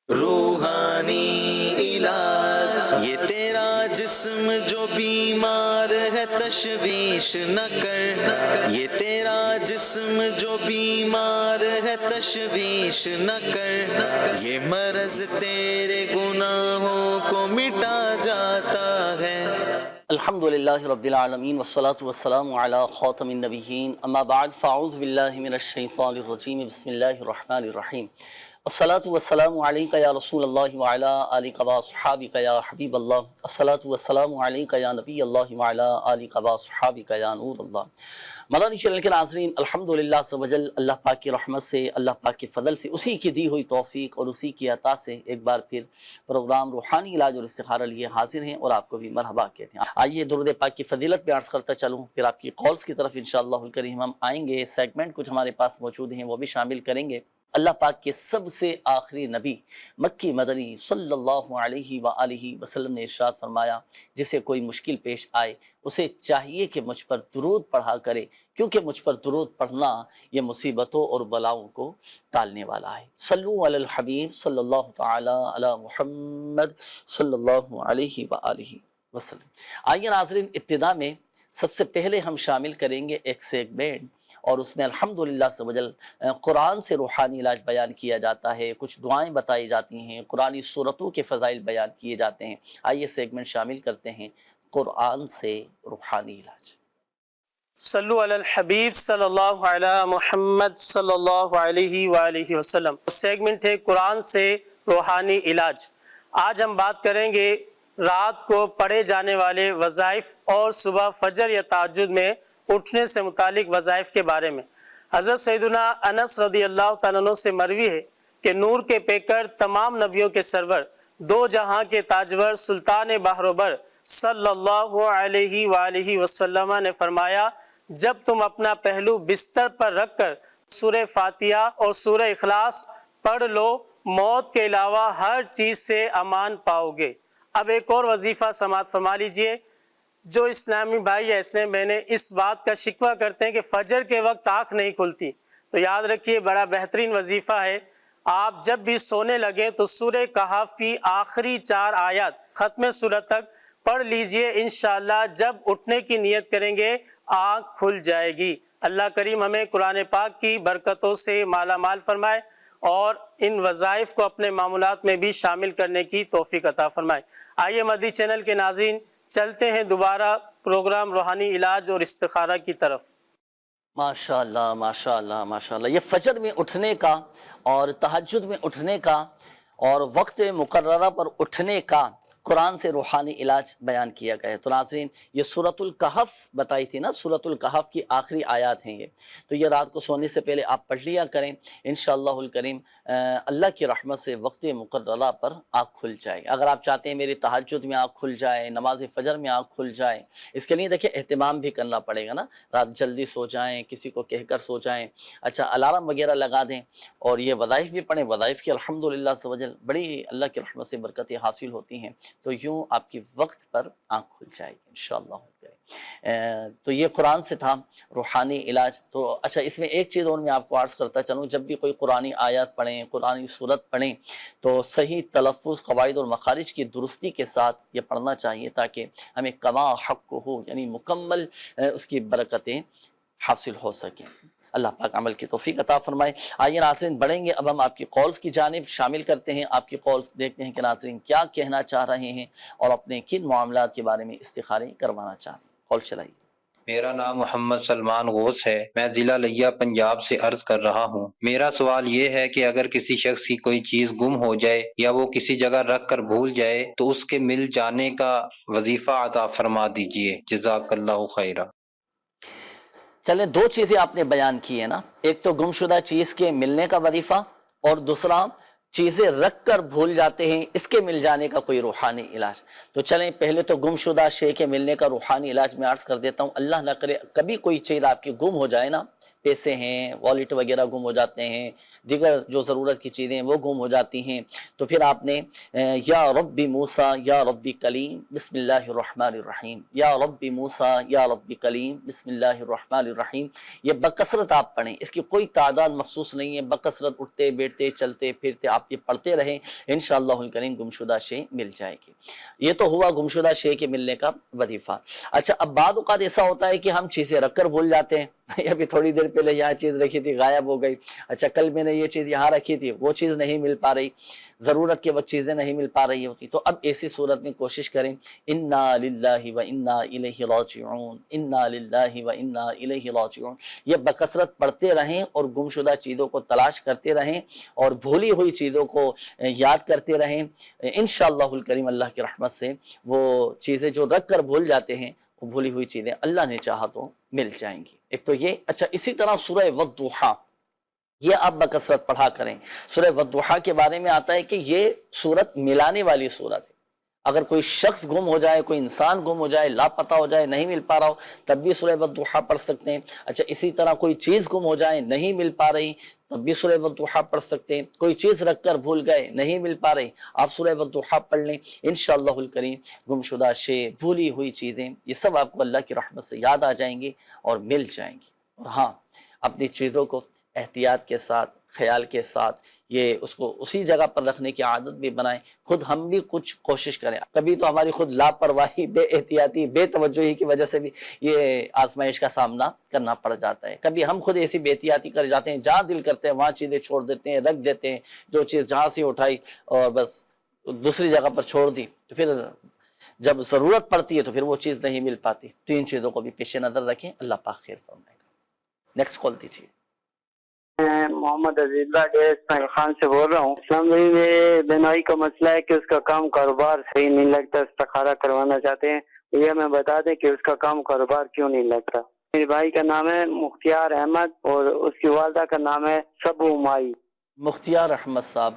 روحانی علاج، یہ تیرا جسم جو بیمار ہے تشویش نہ کر، یہ تیرا جسم جو بیمار ہے تشویش نہ کر، یہ مرض تیرے گناہوں کو مٹا جاتا ہے۔ الحمدللہ رب العالمین والصلاة والسلام علی خاتم النبیین، اما بعد فاعوذ باللہ من الشیطان الرجیم، بسم اللہ الرحمن الرحیم۔ الصلاة والسلام علیک یا رسول اللہ وعلی آلک واصحابک یا حبیب اللہ، الصلاة والسلام علیک یا نبی اللہ وعلی آلک واصحابک یا نور اللہ۔ مدنی چینل کے ناظرین، الحمدللہ عز و جل اللہ پاک کی رحمت سے، اللہ پاک کے فضل سے، اسی کی دی ہوئی توفیق اور اسی کی عطا سے ایک بار پھر پروگرام روحانی علاج اور استخارہ لیے حاضر ہیں اور آپ کو بھی مرحبا کہتے ہیں۔ آئیے درود پاک کی فضیلت پہ عرض کرتا چلوں، پھر آپ کی کالز کی طرف انشاءاللہ الکریم ہم آئیں گے۔ سیگمنٹ کچھ ہمارے پاس موجود ہیں وہ بھی شامل کریں گے۔ اللہ پاک کے سب سے آخری نبی مکی مدنی صلی اللہ علیہ وآلہ وسلم نے ارشاد فرمایا، جسے کوئی مشکل پیش آئے اسے چاہیے کہ مجھ پر درود پڑھا کرے، کیونکہ مجھ پر درود پڑھنا یہ مصیبتوں اور بلاؤں کو ٹالنے والا ہے۔ صلو علی الحبیب صلی اللہ تعالی علی محمد صلی اللہ علیہ وآلہ وسلم۔ آئیے ناظرین، ابتدا میں سب سے پہلے ہم شامل کریں گے ایک سیگمنٹ، اور اس میں الحمدللہ سے وجل قرآن سے روحانی علاج بیان کیا جاتا ہے، کچھ دعائیں بتائی جاتی ہیں، قرآنی صورتوں کے فضائل بیان کیے جاتے ہیں۔ آئیے سیگمنٹ شامل کرتے ہیں قرآن سے روحانی علاج۔ صلو علی الحبیب صلی اللہ علی محمد صلی اللہ علیہ وآلہ وسلم۔ سیگمنٹ ہے قرآن سے روحانی علاج۔ آج ہم بات کریں گے رات کو پڑھے جانے والے وظائف اور صبح فجر یا تہجد میں اٹھنے سے متعلق وظائف کے بارے میں۔ حضرت سیدنا انس رضی اللہ تعالیٰ عنہ سے مروی ہے کہ نور کے پیکر، تمام نبیوں کے سرور، دو جہاں کے تاجور، سلطان بحر صلی اللہ علیہ وآلہ وسلم نے فرمایا، جب تم اپنا پہلو بستر پر رکھ کر سورہ فاتحہ اور سورہ اخلاص پڑھ لو، موت کے علاوہ ہر چیز سے امان پاؤ گے۔ اب ایک اور وظیفہ سماعت فرما لیجئے۔ جو اسلامی بھائی یا اسلام بہنیں اس بات کا شکوہ کرتے ہیں کہ فجر کے وقت آنکھ نہیں کھلتی، تو یاد رکھیے بڑا بہترین وظیفہ ہے۔ آپ جب بھی سونے لگیں تو سورہ کہف کی آخری 4 آیات ختم سورت تک پڑھ لیجئے، انشاءاللہ جب اٹھنے کی نیت کریں گے آنکھ کھل جائے گی۔ اللہ کریم ہمیں قرآن پاک کی برکتوں سے مالا مال فرمائے اور ان وظائف کو اپنے معمولات میں بھی شامل کرنے کی توفیق عطا فرمائے۔ آئیے مدنی چینل کے ناظرین، چلتے ہیں دوبارہ پروگرام روحانی علاج اور استخارہ کی طرف۔ ماشاءاللہ ماشاءاللہ ماشاءاللہ، یہ فجر میں اٹھنے کا اور تہجد میں اٹھنے کا اور وقت مقررہ پر اٹھنے کا قرآن سے روحانی علاج بیان کیا گیا ہے۔ تو ناظرین، یہ سورۃ الکہف بتائی تھی نا، سورۃ الکہف کی آخری آیات ہیں یہ، تو یہ رات کو سونے سے پہلے آپ پڑھ لیا کریں، انشاءاللہ الکریم اللہ کی رحمت سے وقت مقررہ پر آنکھ کھل جائے گی۔ اگر آپ چاہتے ہیں میری تہجد میں آنکھ کھل جائے، نماز فجر میں آنکھ کھل جائے، اس کے لیے دیکھیں اہتمام بھی کرنا پڑے گا نا، رات جلدی سو جائیں، کسی کو کہہ کر سو جائیں، اچھا الارم وغیرہ لگا دیں، اور یہ وظائف بھی پڑھیں۔ وظائف کی الحمدللہ سے وجل بڑی اللہ کی رحمت سے برکتیں حاصل ہوتی ہیں، تو یوں آپ کی وقت پر آنکھ کھل جائے گی انشاءاللہ۔ تو یہ قرآن سے تھا روحانی علاج۔ تو اچھا، اس میں ایک چیز اور میں آپ کو عرض کرتا چلوں، جب بھی کوئی قرآنی آیات پڑھیں، قرآنی صورت پڑھیں، تو صحیح تلفظ، قواعد اور مخارج کی درستی کے ساتھ یہ پڑھنا چاہیے، تاکہ ہمیں کما حق ہو، یعنی مکمل اس کی برکتیں حاصل ہو سکیں۔ اللہ پاک عمل کی توفیق عطا فرمائے۔ آئیے ناظرین بڑھیں گے، اب ہم آپ کی کالز کی جانب شامل کرتے ہیں۔ آپ کی کالز دیکھتے ہیں کہ ناظرین کیا کہنا چاہ رہے ہیں اور اپنے کن معاملات کے بارے میں استخارے کروانا چاہتے ہیں۔ کال چلائیے۔ میرا نام محمد سلمان غوث ہے، میں ضلع لیا پنجاب سے عرض کر رہا ہوں۔ میرا سوال یہ ہے کہ اگر کسی شخص کی کوئی چیز گم ہو جائے یا وہ کسی جگہ رکھ کر بھول جائے تو اس کے مل جانے کا وظیفہ عطا فرما دیجئے، جزاک اللہ خیرہ۔ چلیں، 2 چیزیں آپ نے بیان کی ہیں نا، ایک تو گمشدہ چیز کے ملنے کا وظیفہ، اور دوسرا چیزیں رکھ کر بھول جاتے ہیں، اس کے مل جانے کا کوئی روحانی علاج۔ تو چلیں پہلے تو گمشدہ شے کے ملنے کا روحانی علاج میں عرض کر دیتا ہوں۔ اللہ نہ کرے کبھی کوئی چیز آپ کی گم ہو جائے نا، پیسے ہیں، والیٹ وغیرہ گم ہو جاتے ہیں، دیگر جو ضرورت کی چیزیں وہ گم ہو جاتی ہیں، تو پھر آپ نے یا رب موسیٰ یا رب کلیم بسم اللہ الرحمن الرحیم، یا رب موسیٰ یا رب کلیم بسم اللہ الرحمن الرحیم، یہ بکثرت آپ پڑھیں، اس کی کوئی تعداد مخصوص نہیں ہے، بکثرت اٹھتے بیٹھتے چلتے پھرتے آپ یہ پڑھتے رہیں، انشاءاللہ الکریم گمشدہ شے مل جائے گی۔ یہ تو ہوا گمشدہ شے کے ملنے کا وظیفہ۔ اچھا، اب بعض اوقات ایسا ہوتا ہے کہ ہم چیزیں رکھ کر بھول جاتے ہیں، ابھی تھوڑی دیر پہلے یہاں چیز رکھی تھی غائب ہو گئی، اچھا کل میں نے یہ چیز یہاں رکھی تھی وہ چیز نہیں مل پا رہی، ضرورت کے وقت چیزیں نہیں مل پا رہی ہوتی، تو اب ایسی صورت میں کوشش کریں انا للہ و انا الیہ راجعون، انا للہ و انا الیہ راجعون، یہ بکثرت پڑھتے رہیں اور گمشدہ چیزوں کو تلاش کرتے رہیں اور بھولی ہوئی چیزوں کو یاد کرتے رہیں، انشاءاللہ الکریم اللہ کی رحمت سے وہ چیزیں جو رکھ کر بھول جاتے ہیں وہ بھولی ہوئی چیزیں اللہ نے چاہا تو مل جائیں گی۔ ایک تو یہ، اچھا اسی طرح سورہ والضحیٰ یہ آپ بکثرت پڑھا کریں۔ سورہ والضحیٰ کے بارے میں آتا ہے کہ یہ سورت ملانے والی سورت ہے، اگر کوئی شخص گم ہو جائے، کوئی انسان گم ہو جائے، لاپتہ ہو جائے، نہیں مل پا رہا ہو، تب بھی سورہ والضحیٰ پڑھ سکتے ہیں۔ اچھا اسی طرح کوئی چیز گم ہو جائے، نہیں مل پا رہی، تب بھی سورہ والضحیٰ پڑھ سکتے ہیں۔ کوئی چیز رکھ کر بھول گئے، نہیں مل پا رہی، آپ سورہ والضحیٰ پڑھ لیں، انشاءاللہ الکریم گمشدہ شے، بھولی ہوئی چیزیں، یہ سب آپ کو اللہ کی رحمت سے یاد آ جائیں گی اور مل جائیں گی۔ اور ہاں، اپنی چیزوں کو احتیاط کے ساتھ، خیال کے ساتھ، یہ اس کو اسی جگہ پر رکھنے کی عادت بھی بنائیں، خود ہم بھی کچھ کوشش کریں۔ کبھی تو ہماری خود لاپرواہی، بے احتیاطی، بے توجہی کی وجہ سے بھی یہ آزمائش کا سامنا کرنا پڑ جاتا ہے۔ کبھی ہم خود ایسی بے احتیاطی کر جاتے ہیں، جہاں دل کرتے ہیں وہاں چیزیں چھوڑ دیتے ہیں، رکھ دیتے ہیں، جو چیز جہاں سے اٹھائی اور بس دوسری جگہ پر چھوڑ دی، تو پھر جب ضرورت پڑتی ہے تو پھر وہ چیز نہیں مل پاتی۔ تو ان چیزوں کو بھی پیش نظر رکھیں، اللہ پاک خیر فرمائے گا۔ نیکسٹ کال دیجیے۔ میں محمد عزیز اللہ ڈیر اسماعیل خان سے بول رہا ہوں۔ اسلام بھائی، میرے بہنوئی کا مسئلہ ہے کہ اس کا کام کاروبار صحیح نہیں لگتا، استخارہ کروانا چاہتے ہیں، یہ ہمیں بتا دیں کہ اس کا کام کاروبار کیوں نہیں لگتا۔ میرے بھائی کا نام ہے مختار احمد اور اس کی والدہ کا نام ہے سبو مائی۔ مختار احمد صاحب،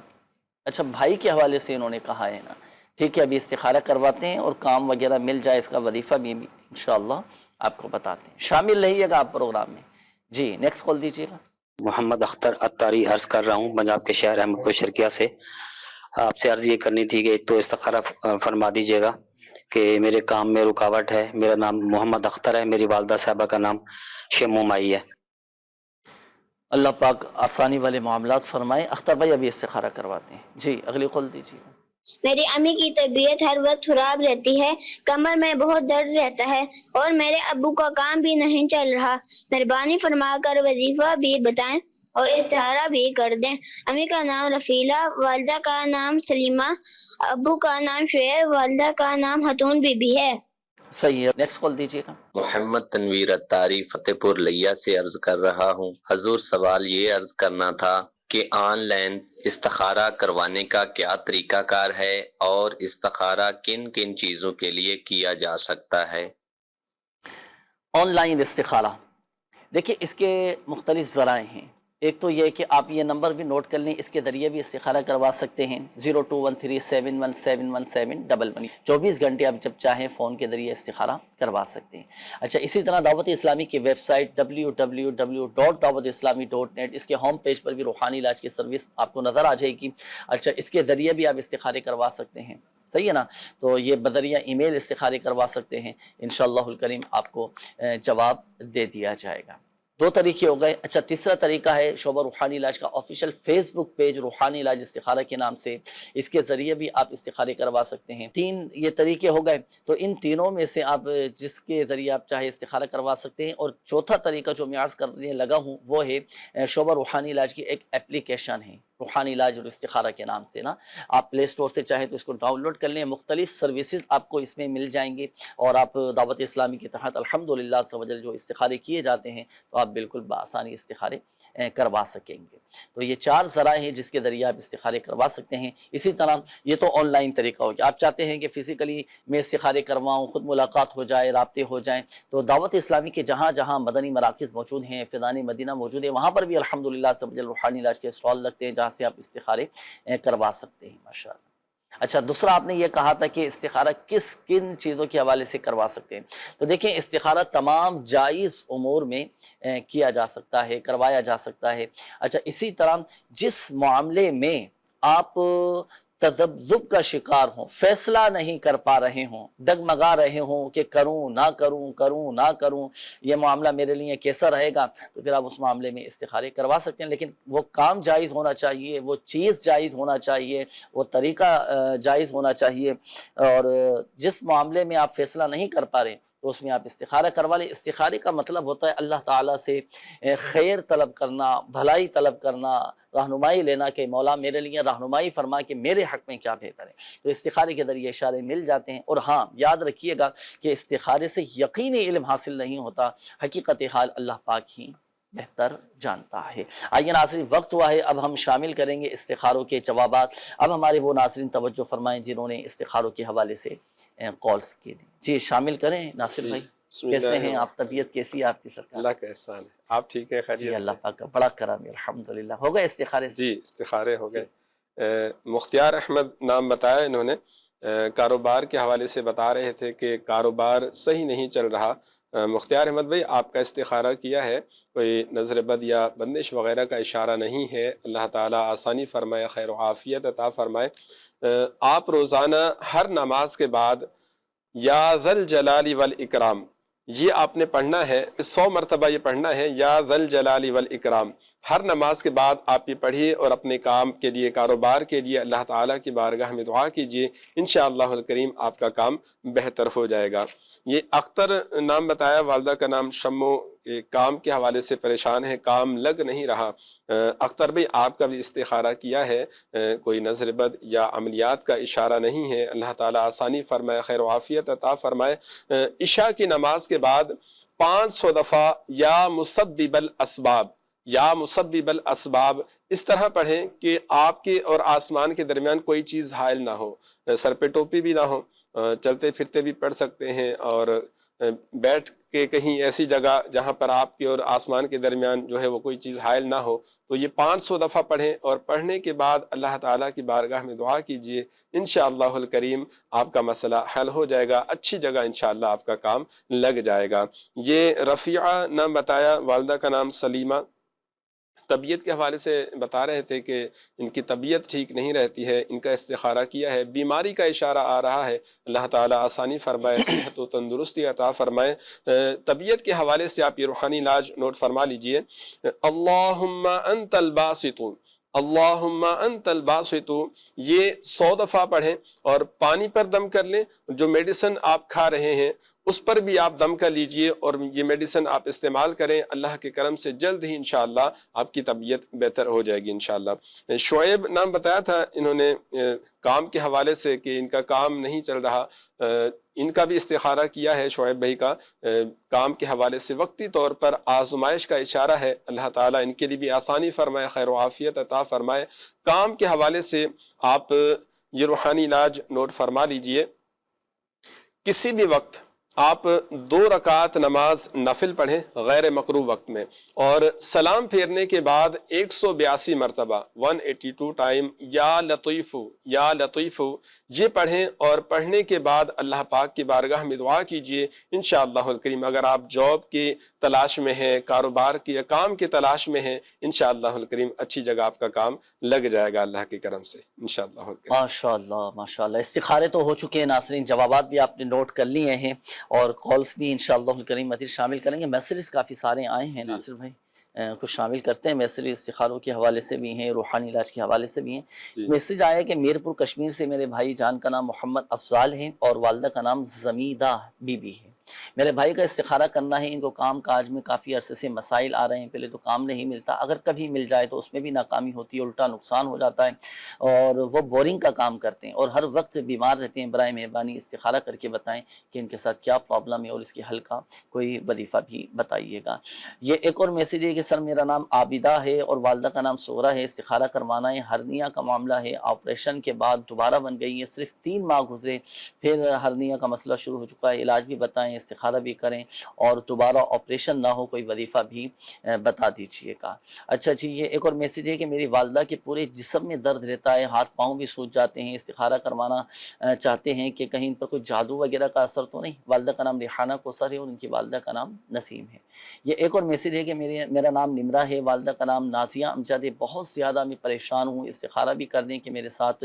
اچھا بھائی کے حوالے سے انہوں نے کہا ہے نا، ٹھیک ہے، ابھی استخارہ کرواتے ہیں اور کام وغیرہ مل جائے، اس کا وظیفہ بھی انشاءاللہ آپ کو بتاتے ہیں، شامل رہیے گا آپ پروگرام میں۔ جی نیکسٹ کال دیجیے گا۔ محمد اختر اتاری عرض کر رہا ہوں پنجاب کے شہر احمد پور شرکیہ سے۔ آپ سے عرض یہ کرنی تھی کہ ایک تو استخارہ فرما دیجیے گا کہ میرے کام میں رکاوٹ ہے۔ میرا نام محمد اختر ہے، میری والدہ صاحبہ کا نام شمو مائی ہے۔ اللہ پاک آسانی والے معاملات فرمائیں۔ اختر بھائی ابھی استخارہ کرواتے ہیں۔ جی اگلی کال دیجیے گا۔ میری امی کی طبیعت ہر وقت خراب رہتی ہے، کمر میں بہت درد رہتا ہے اور میرے ابو کا کام بھی نہیں چل رہا، مہربانی فرما کر وظیفہ بھی بتائیں اور استخارہ بھی کر دیں۔ امی کا نام رفیلہ، والدہ کا نام سلیمہ، ابو کا نام شعیب، والدہ کا نام ہتون بی بی ہے۔ صحیح ہے، نیکسٹ کال دیجیے گا۔ محمد تنویر اتاری فتح پور لیا سے عرض کر رہا ہوں۔ حضور سوال یہ عرض کرنا تھا کہ آن لائن استخارہ کروانے کا کیا طریقہ کار ہے اور استخارہ کن کن چیزوں کے لیے کیا جا سکتا ہے؟ آن لائن استخارہ، دیکھیں اس کے مختلف ذرائع ہیں۔ ایک تو یہ کہ آپ یہ نمبر بھی نوٹ کر لیں، اس کے ذریعے بھی استخارہ کروا سکتے ہیں، 0213717111، 24 گھنٹے آپ جب چاہیں فون کے ذریعے استخارہ کروا سکتے ہیں۔ اچھا اسی طرح دعوت اسلامی کی ویب سائٹ www.dawatislami.net، اس کے ہوم پیج پر بھی روحانی علاج کی سروس آپ کو نظر آ جائے گی۔ اچھا اس کے ذریعے بھی آپ استخارے کروا سکتے ہیں، صحیح ہے نا، تو یہ بذریعہ ای میل استخارے کروا سکتے ہیں، انشاءاللہ الکریم آپ کو جواب دے دیا جائے گا۔ دو طریقے ہو گئے۔ اچھا تیسرا طریقہ ہے شعبہ روحانی علاج کا آفیشیل فیس بک پیج روحانی علاج استخارہ کے نام سے، اس کے ذریعے بھی آپ استخارے کروا سکتے ہیں۔ تین یہ طریقے ہو گئے، تو ان تینوں میں سے آپ جس کے ذریعے آپ چاہے استخارہ کروا سکتے ہیں۔ اور چوتھا طریقہ جو میں عرض کرنے لگا ہوں وہ ہے شعبہ روحانی علاج کی ایک اپلیکیشن ہے، روحانی علاج اور استخارہ کے نام سے نا، آپ پلے سٹور سے چاہیں تو اس کو ڈاؤن لوڈ کر لیں، مختلف سروسز آپ کو اس میں مل جائیں گے، اور آپ دعوت اسلامی کے تحت الحمدللہ عز و جل جو استخارے کیے جاتے ہیں تو آپ بالکل بآسانی استخارے کروا سکیں گے۔ تو یہ چار ذرائع ہیں جس کے ذریعے آپ استخارے کروا سکتے ہیں۔ اسی طرح یہ تو آن لائن طریقہ ہو گیا، آپ چاہتے ہیں کہ فزیکلی میں استخارے کرواؤں، خود ملاقات ہو جائے، رابطے ہو جائیں، تو دعوت اسلامی کے جہاں جہاں مدنی مراکز موجود ہیں، فیضان مدینہ موجود ہے، وہاں پر بھی الحمدللہ عز و جل روحانی علاج کے اسٹال لگتے ہیں جہاں سے آپ استخارے کروا سکتے ہیں ماشاءاللہ۔ اچھا، دوسرا آپ نے یہ کہا تھا کہ استخارہ کن چیزوں کے حوالے سے کروا سکتے ہیں؟ تو دیکھیں، استخارہ تمام جائز امور میں کیا جا سکتا ہے، کروایا جا سکتا ہے۔ اچھا، اسی طرح جس معاملے میں آپ تذبذب کا شکار ہوں، فیصلہ نہیں کر پا رہے ہوں، ڈگمگا رہے ہوں کہ کروں نہ کروں، کروں نہ کروں، یہ معاملہ میرے لیے کیسا رہے گا، تو پھر آپ اس معاملے میں استخارے کروا سکتے ہیں، لیکن وہ کام جائز ہونا چاہیے، وہ چیز جائز ہونا چاہیے، وہ طریقہ جائز ہونا چاہیے۔ اور جس معاملے میں آپ فیصلہ نہیں کر پا رہے تو اس میں آپ استخارہ کروا لیں۔ استخارے کا مطلب ہوتا ہے اللہ تعالیٰ سے خیر طلب کرنا، بھلائی طلب کرنا، رہنمائی لینا کہ مولا میرے لیے رہنمائی فرما کہ میرے حق میں کیا بہتر ہے۔ تو استخارے کے ذریعے اشارے مل جاتے ہیں۔ اور ہاں، یاد رکھیے گا کہ استخارے سے یقینی علم حاصل نہیں ہوتا، حقیقت حال اللہ پاک ہی بہتر جانتا ہے۔ آئیے ناظرین، وقت ہوا ہے، اب ہم شامل کریں گے استخاروں کے جوابات۔ اب ہمارے وہ ناظرین توجہ فرمائیں جنہوں نے استخاروں کے حوالے سے کالز کی تھی۔ جی شامل کریں ناصر بھائی، کیسے ہیں آپ؟ طبیعت کیسی ہے آپ کی سرکار؟ اللہ کا احسان ہے، آپ ٹھیک ہیں؟ خیریت جی سے؟ اللہ پاک کا بڑا کرم ہے، الحمدللہ۔ ہو گئے استخارے سے؟ جی استخارے ہو گئے۔ مختار احمد نام بتایا انہوں نے، کاروبار کے حوالے سے بتا رہے تھے کہ کاروبار صحیح نہیں چل رہا۔ مختار احمد بھائی، آپ کا استخارہ کیا ہے، کوئی نظر بد یا بندش وغیرہ کا اشارہ نہیں ہے، اللہ تعالیٰ آسانی فرمائے، خیر و عافیت عطا فرمائے۔ آپ روزانہ ہر نماز کے بعد یا ذا الجلال والاکرام یہ آپ نے پڑھنا ہے، 100 مرتبہ یہ پڑھنا ہے، یا ذا الجلال والاکرام۔ ہر نماز کے بعد آپ یہ پڑھیے اور اپنے کام کے لیے، کاروبار کے لیے اللہ تعالیٰ کی بارگاہ میں دعا کیجیے، انشاءاللہ الکریم آپ کا کام بہتر ہو جائے گا۔ یہ اختر نام بتایا، والدہ کا نام شمو، کام کے حوالے سے پریشان ہے، کام لگ نہیں رہا۔ اختر بھائی، آپ کا بھی استخارہ کیا ہے، کوئی نظر بد یا عملیات کا اشارہ نہیں ہے، اللہ تعالیٰ آسانی فرمائے، خیر و عافیت عطا فرمائے۔ عشاء کی نماز کے بعد 500 دفعہ یا مسبب الاسباب، یا مسبب الاسباب اس طرح پڑھیں کہ آپ کے اور آسمان کے درمیان کوئی چیز حائل نہ ہو، سر پہ ٹوپی بھی نہ ہو، چلتے پھرتے بھی پڑھ سکتے ہیں، اور بیٹھ کے کہیں ایسی جگہ جہاں پر آپ کے اور آسمان کے درمیان جو ہے وہ کوئی چیز حائل نہ ہو، تو یہ 500 دفعہ پڑھیں، اور پڑھنے کے بعد اللہ تعالیٰ کی بارگاہ میں دعا کیجئے، انشاءاللہ الکریم آپ کا مسئلہ حل ہو جائے گا، اچھی جگہ انشاءاللہ آپ کا کام لگ جائے گا۔ یہ رفیعہ نام بتایا، والدہ کا نام سلیمہ، طبیعت کے حوالے سے بتا رہے تھے کہ ان کی طبیعت ٹھیک نہیں رہتی ہے، ان کا استخارہ کیا ہے، بیماری کا اشارہ آ رہا ہے، اللہ تعالیٰ آسانی فرمائے، صحت و تندرستی عطا فرمائے۔ طبیعت کے حوالے سے آپ یہ روحانی علاج نوٹ فرما لیجئے، اللہم انت الباسط، اللہم انت الباسط، یہ 100 دفعہ پڑھیں اور پانی پر دم کر لیں، جو میڈیسن آپ کھا رہے ہیں اس پر بھی آپ دم کر لیجئے اور یہ میڈیسن آپ استعمال کریں، اللہ کے کرم سے جلد ہی انشاءاللہ آپ کی طبیعت بہتر ہو جائے گی انشاءاللہ۔ شعیب نام بتایا تھا انہوں نے کام کے حوالے سے کہ ان کا کام نہیں چل رہا، ان کا بھی استخارہ کیا ہے شعیب بھائی کا، کام کے حوالے سے وقتی طور پر آزمائش کا اشارہ ہے، اللہ تعالیٰ ان کے لیے بھی آسانی فرمائے، خیر و عافیت عطا فرمائے۔ کام کے حوالے سے آپ یہ روحانی علاج نوٹ فرما لیجئے، کسی بھی وقت آپ 2 رکعت نماز نفل پڑھیں غیر مکروہ وقت میں، اور سلام پھیرنے کے بعد 182 مرتبہ 182 ٹائم یا لطیف یا لطیف یہ پڑھیں، اور پڑھنے کے بعد اللہ پاک کی بارگاہ میں دعا کیجئے، انشاءاللہ الکریم اگر آپ جاب کی تلاش میں ہیں، کاروبار کی یا کام کی تلاش میں ہیں، انشاءاللہ الکریم اچھی جگہ آپ کا کام لگ جائے گا اللہ کے کرم سے انشاءاللہ الکریم۔ ماشاءاللہ ماشاءاللہ، استخارے تو ہو چکے ہیں ناظرین، جوابات بھی آپ نے نوٹ کر لیے ہیں، اور کالز بھی انشاءاللہ الکریم مزید شامل کریں گے۔ میسیجز کافی سارے آئے ہیں ناصر بھائی، کچھ شامل کرتے ہیں، میسیج استخاروں کے حوالے سے بھی ہیں، روحانی علاج کے حوالے سے بھی ہیں۔ میسیج آیا کہ میرپور کشمیر سے میرے بھائی جان کا نام محمد افضال ہے اور والدہ کا نام زمیدہ بی بی ہے، میرے بھائی کا استخارہ کرنا ہے، ان کو کام کاج میں کافی عرصے سے مسائل آ رہے ہیں، پہلے تو کام نہیں ملتا، اگر کبھی مل جائے تو اس میں بھی ناکامی ہوتی ہے، الٹا نقصان ہو جاتا ہے، اور وہ بورنگ کا کام کرتے ہیں اور ہر وقت بیمار رہتے ہیں۔ برائے مہربانی استخارہ کر کے بتائیں کہ ان کے ساتھ کیا پرابلم ہے اور اس کے حل کا کوئی وظیفہ بھی بتائیے گا۔ یہ ایک اور میسیج ہے کہ سر میرا نام عابدہ ہے اور والدہ کا نام سغرا ہے، استخارہ کروانا ہے، ہرنیا کا معاملہ ہے، آپریشن کے بعد دوبارہ بن گئی ہے، صرف 3 ماہ گزرے، پھر ہرنیا کا مسئلہ شروع ہو چکا ہے، علاج بھی بتائیں، استخارہ استخارہ بھی کریں اور دوبارہ آپریشن نہ ہو کوئی وظیفہ بھی بتا دیجیے گا۔ اچھا جی، یہ ایک اور میسیج ہے کہ میری والدہ کے پورے جسم میں درد رہتا ہے، ہاتھ پاؤں بھی سوج جاتے ہیں، استخارہ کروانا چاہتے ہیں کہ کہیں ان پر کوئی جادو وغیرہ کا اثر تو نہیں۔ والدہ کا نام ریحانہ کوثر ہے اور ان کی والدہ کا نام نسیم ہے۔ یہ ایک اور میسیج ہے کہ میرا نام نمرہ ہے، والدہ کا نام نازیہ امجد ہے، بہت زیادہ میں پریشان ہوں، استخارہ بھی کر دیں کہ میرے ساتھ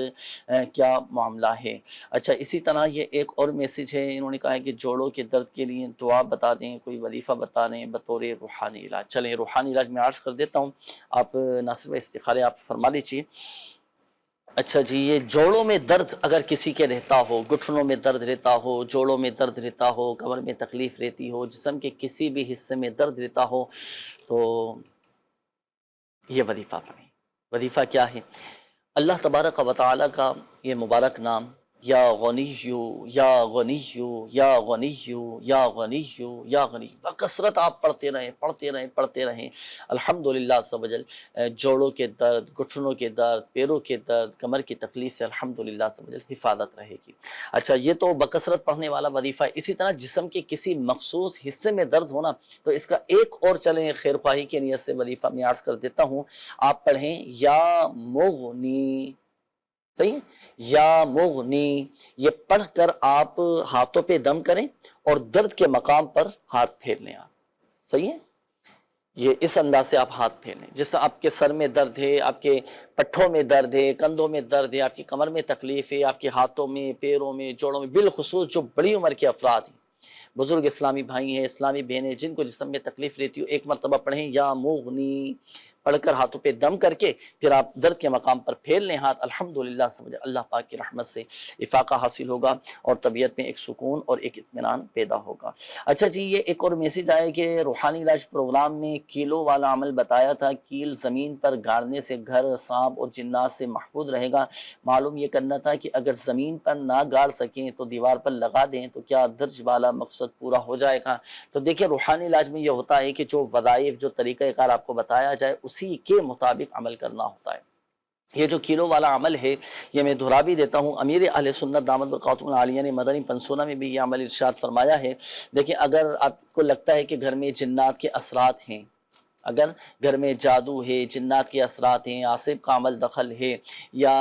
کیا معاملہ ہے۔ اچھا اسی طرح یہ ایک اور میسیج ہے، انہوں نے کہا ہے کہ جوڑوں کے درد کے لیے دعا بتا دیں، کوئی وظیفہ بتا دیں بطور روحانی علاج۔ چلیں روحانی علاج میں عرض کر دیتا ہوں، آپ ناصر بھائی استخارے آپ فرما لیجیے۔ اچھا جی، یہ جوڑوں میں درد اگر کسی کے رہتا ہو، گھٹنوں میں درد رہتا ہو، جوڑوں میں درد رہتا ہو، کمر میں تکلیف رہتی ہو، جسم کے کسی بھی حصے میں درد رہتا ہو تو یہ وظیفہ پڑھیں۔ وظیفہ کیا ہے؟ اللہ تبارک و تعالی کا یہ مبارک نام یا غنیو یا غنیو یا غنیو یا غنیو یا غنی بکثرت آپ پڑھتے رہیں الحمدللہ عز و جل۔ جوڑوں کے درد، گھٹنوں کے درد، پیروں کے درد، کمر کی تکلیف سے الحمدللہ عز و جل حفاظت رہے گی۔ اچھا یہ تو بکثرت پڑھنے والا وظیفہ ہے۔ اسی طرح جسم کے کسی مخصوص حصے میں درد ہونا تو اس کا ایک اور چلیں خیر خواہی کی نیت سے وظیفہ میں عرض کر دیتا ہوں، آپ پڑھیں یا مغنی، صحیح ہے، یا مغنی، یہ پڑھ کر آپ ہاتھوں پہ دم کریں اور درد کے مقام پر ہاتھ پھیر لیں آپ، صحیح ہے، یہ اس انداز سے آپ ہاتھ پھیر لیں۔ جیسے آپ کے سر میں درد ہے، آپ کے پٹھوں میں درد ہے، کندھوں میں درد ہے، آپ کی کمر میں تکلیف ہے، آپ کے ہاتھوں میں، پیروں میں، جوڑوں میں، بالخصوص جو بڑی عمر کے افراد ہیں، بزرگ اسلامی بھائی ہیں، اسلامی بہنیں، جن کو جسم میں تکلیف رہتی ہو، ایک مرتبہ پڑھیں یا مغنی، پڑھ کر ہاتھوں پہ دم کر کے پھر آپ درد کے مقام پر پھیر لیں ہاتھ، الحمدللہ سمجھے اللہ پاک کی رحمت سے افاقہ حاصل ہوگا اور طبیعت میں ایک سکون اور ایک اطمینان پیدا ہوگا۔ اچھا جی، یہ ایک اور میسیج آیا کہ روحانی علاج پروگرام میں کیلوں والا عمل بتایا تھا، کیل زمین پر گاڑنے سے گھر سانپ اور جنات سے محفوظ رہے گا، معلوم یہ کرنا تھا کہ اگر زمین پر نہ گاڑ سکیں تو دیوار پر لگا دیں تو کیا درج والا مقصد پورا ہو جائے گا؟ تو دیکھیں روحانی علاج میں یہ ہوتا ہے کہ جو وظائف، جو طریقہ کار آپ کو بتایا جائے اسی کے مطابق عمل کرنا ہوتا ہے۔ یہ جو کیلوں والا عمل ہے یہ میں دہرا بھی دیتا ہوں، امیر اہل سنت دامت برکاتہ العالیہ نے مدنی پنسونہ میں بھی یہ عمل ارشاد فرمایا ہے۔ دیکھیں اگر آپ کو لگتا ہے کہ گھر میں جنات کے اثرات ہیں، اگر گھر میں جادو ہے، جنات کے اثرات ہیں، عاصب کا عمل دخل ہے، یا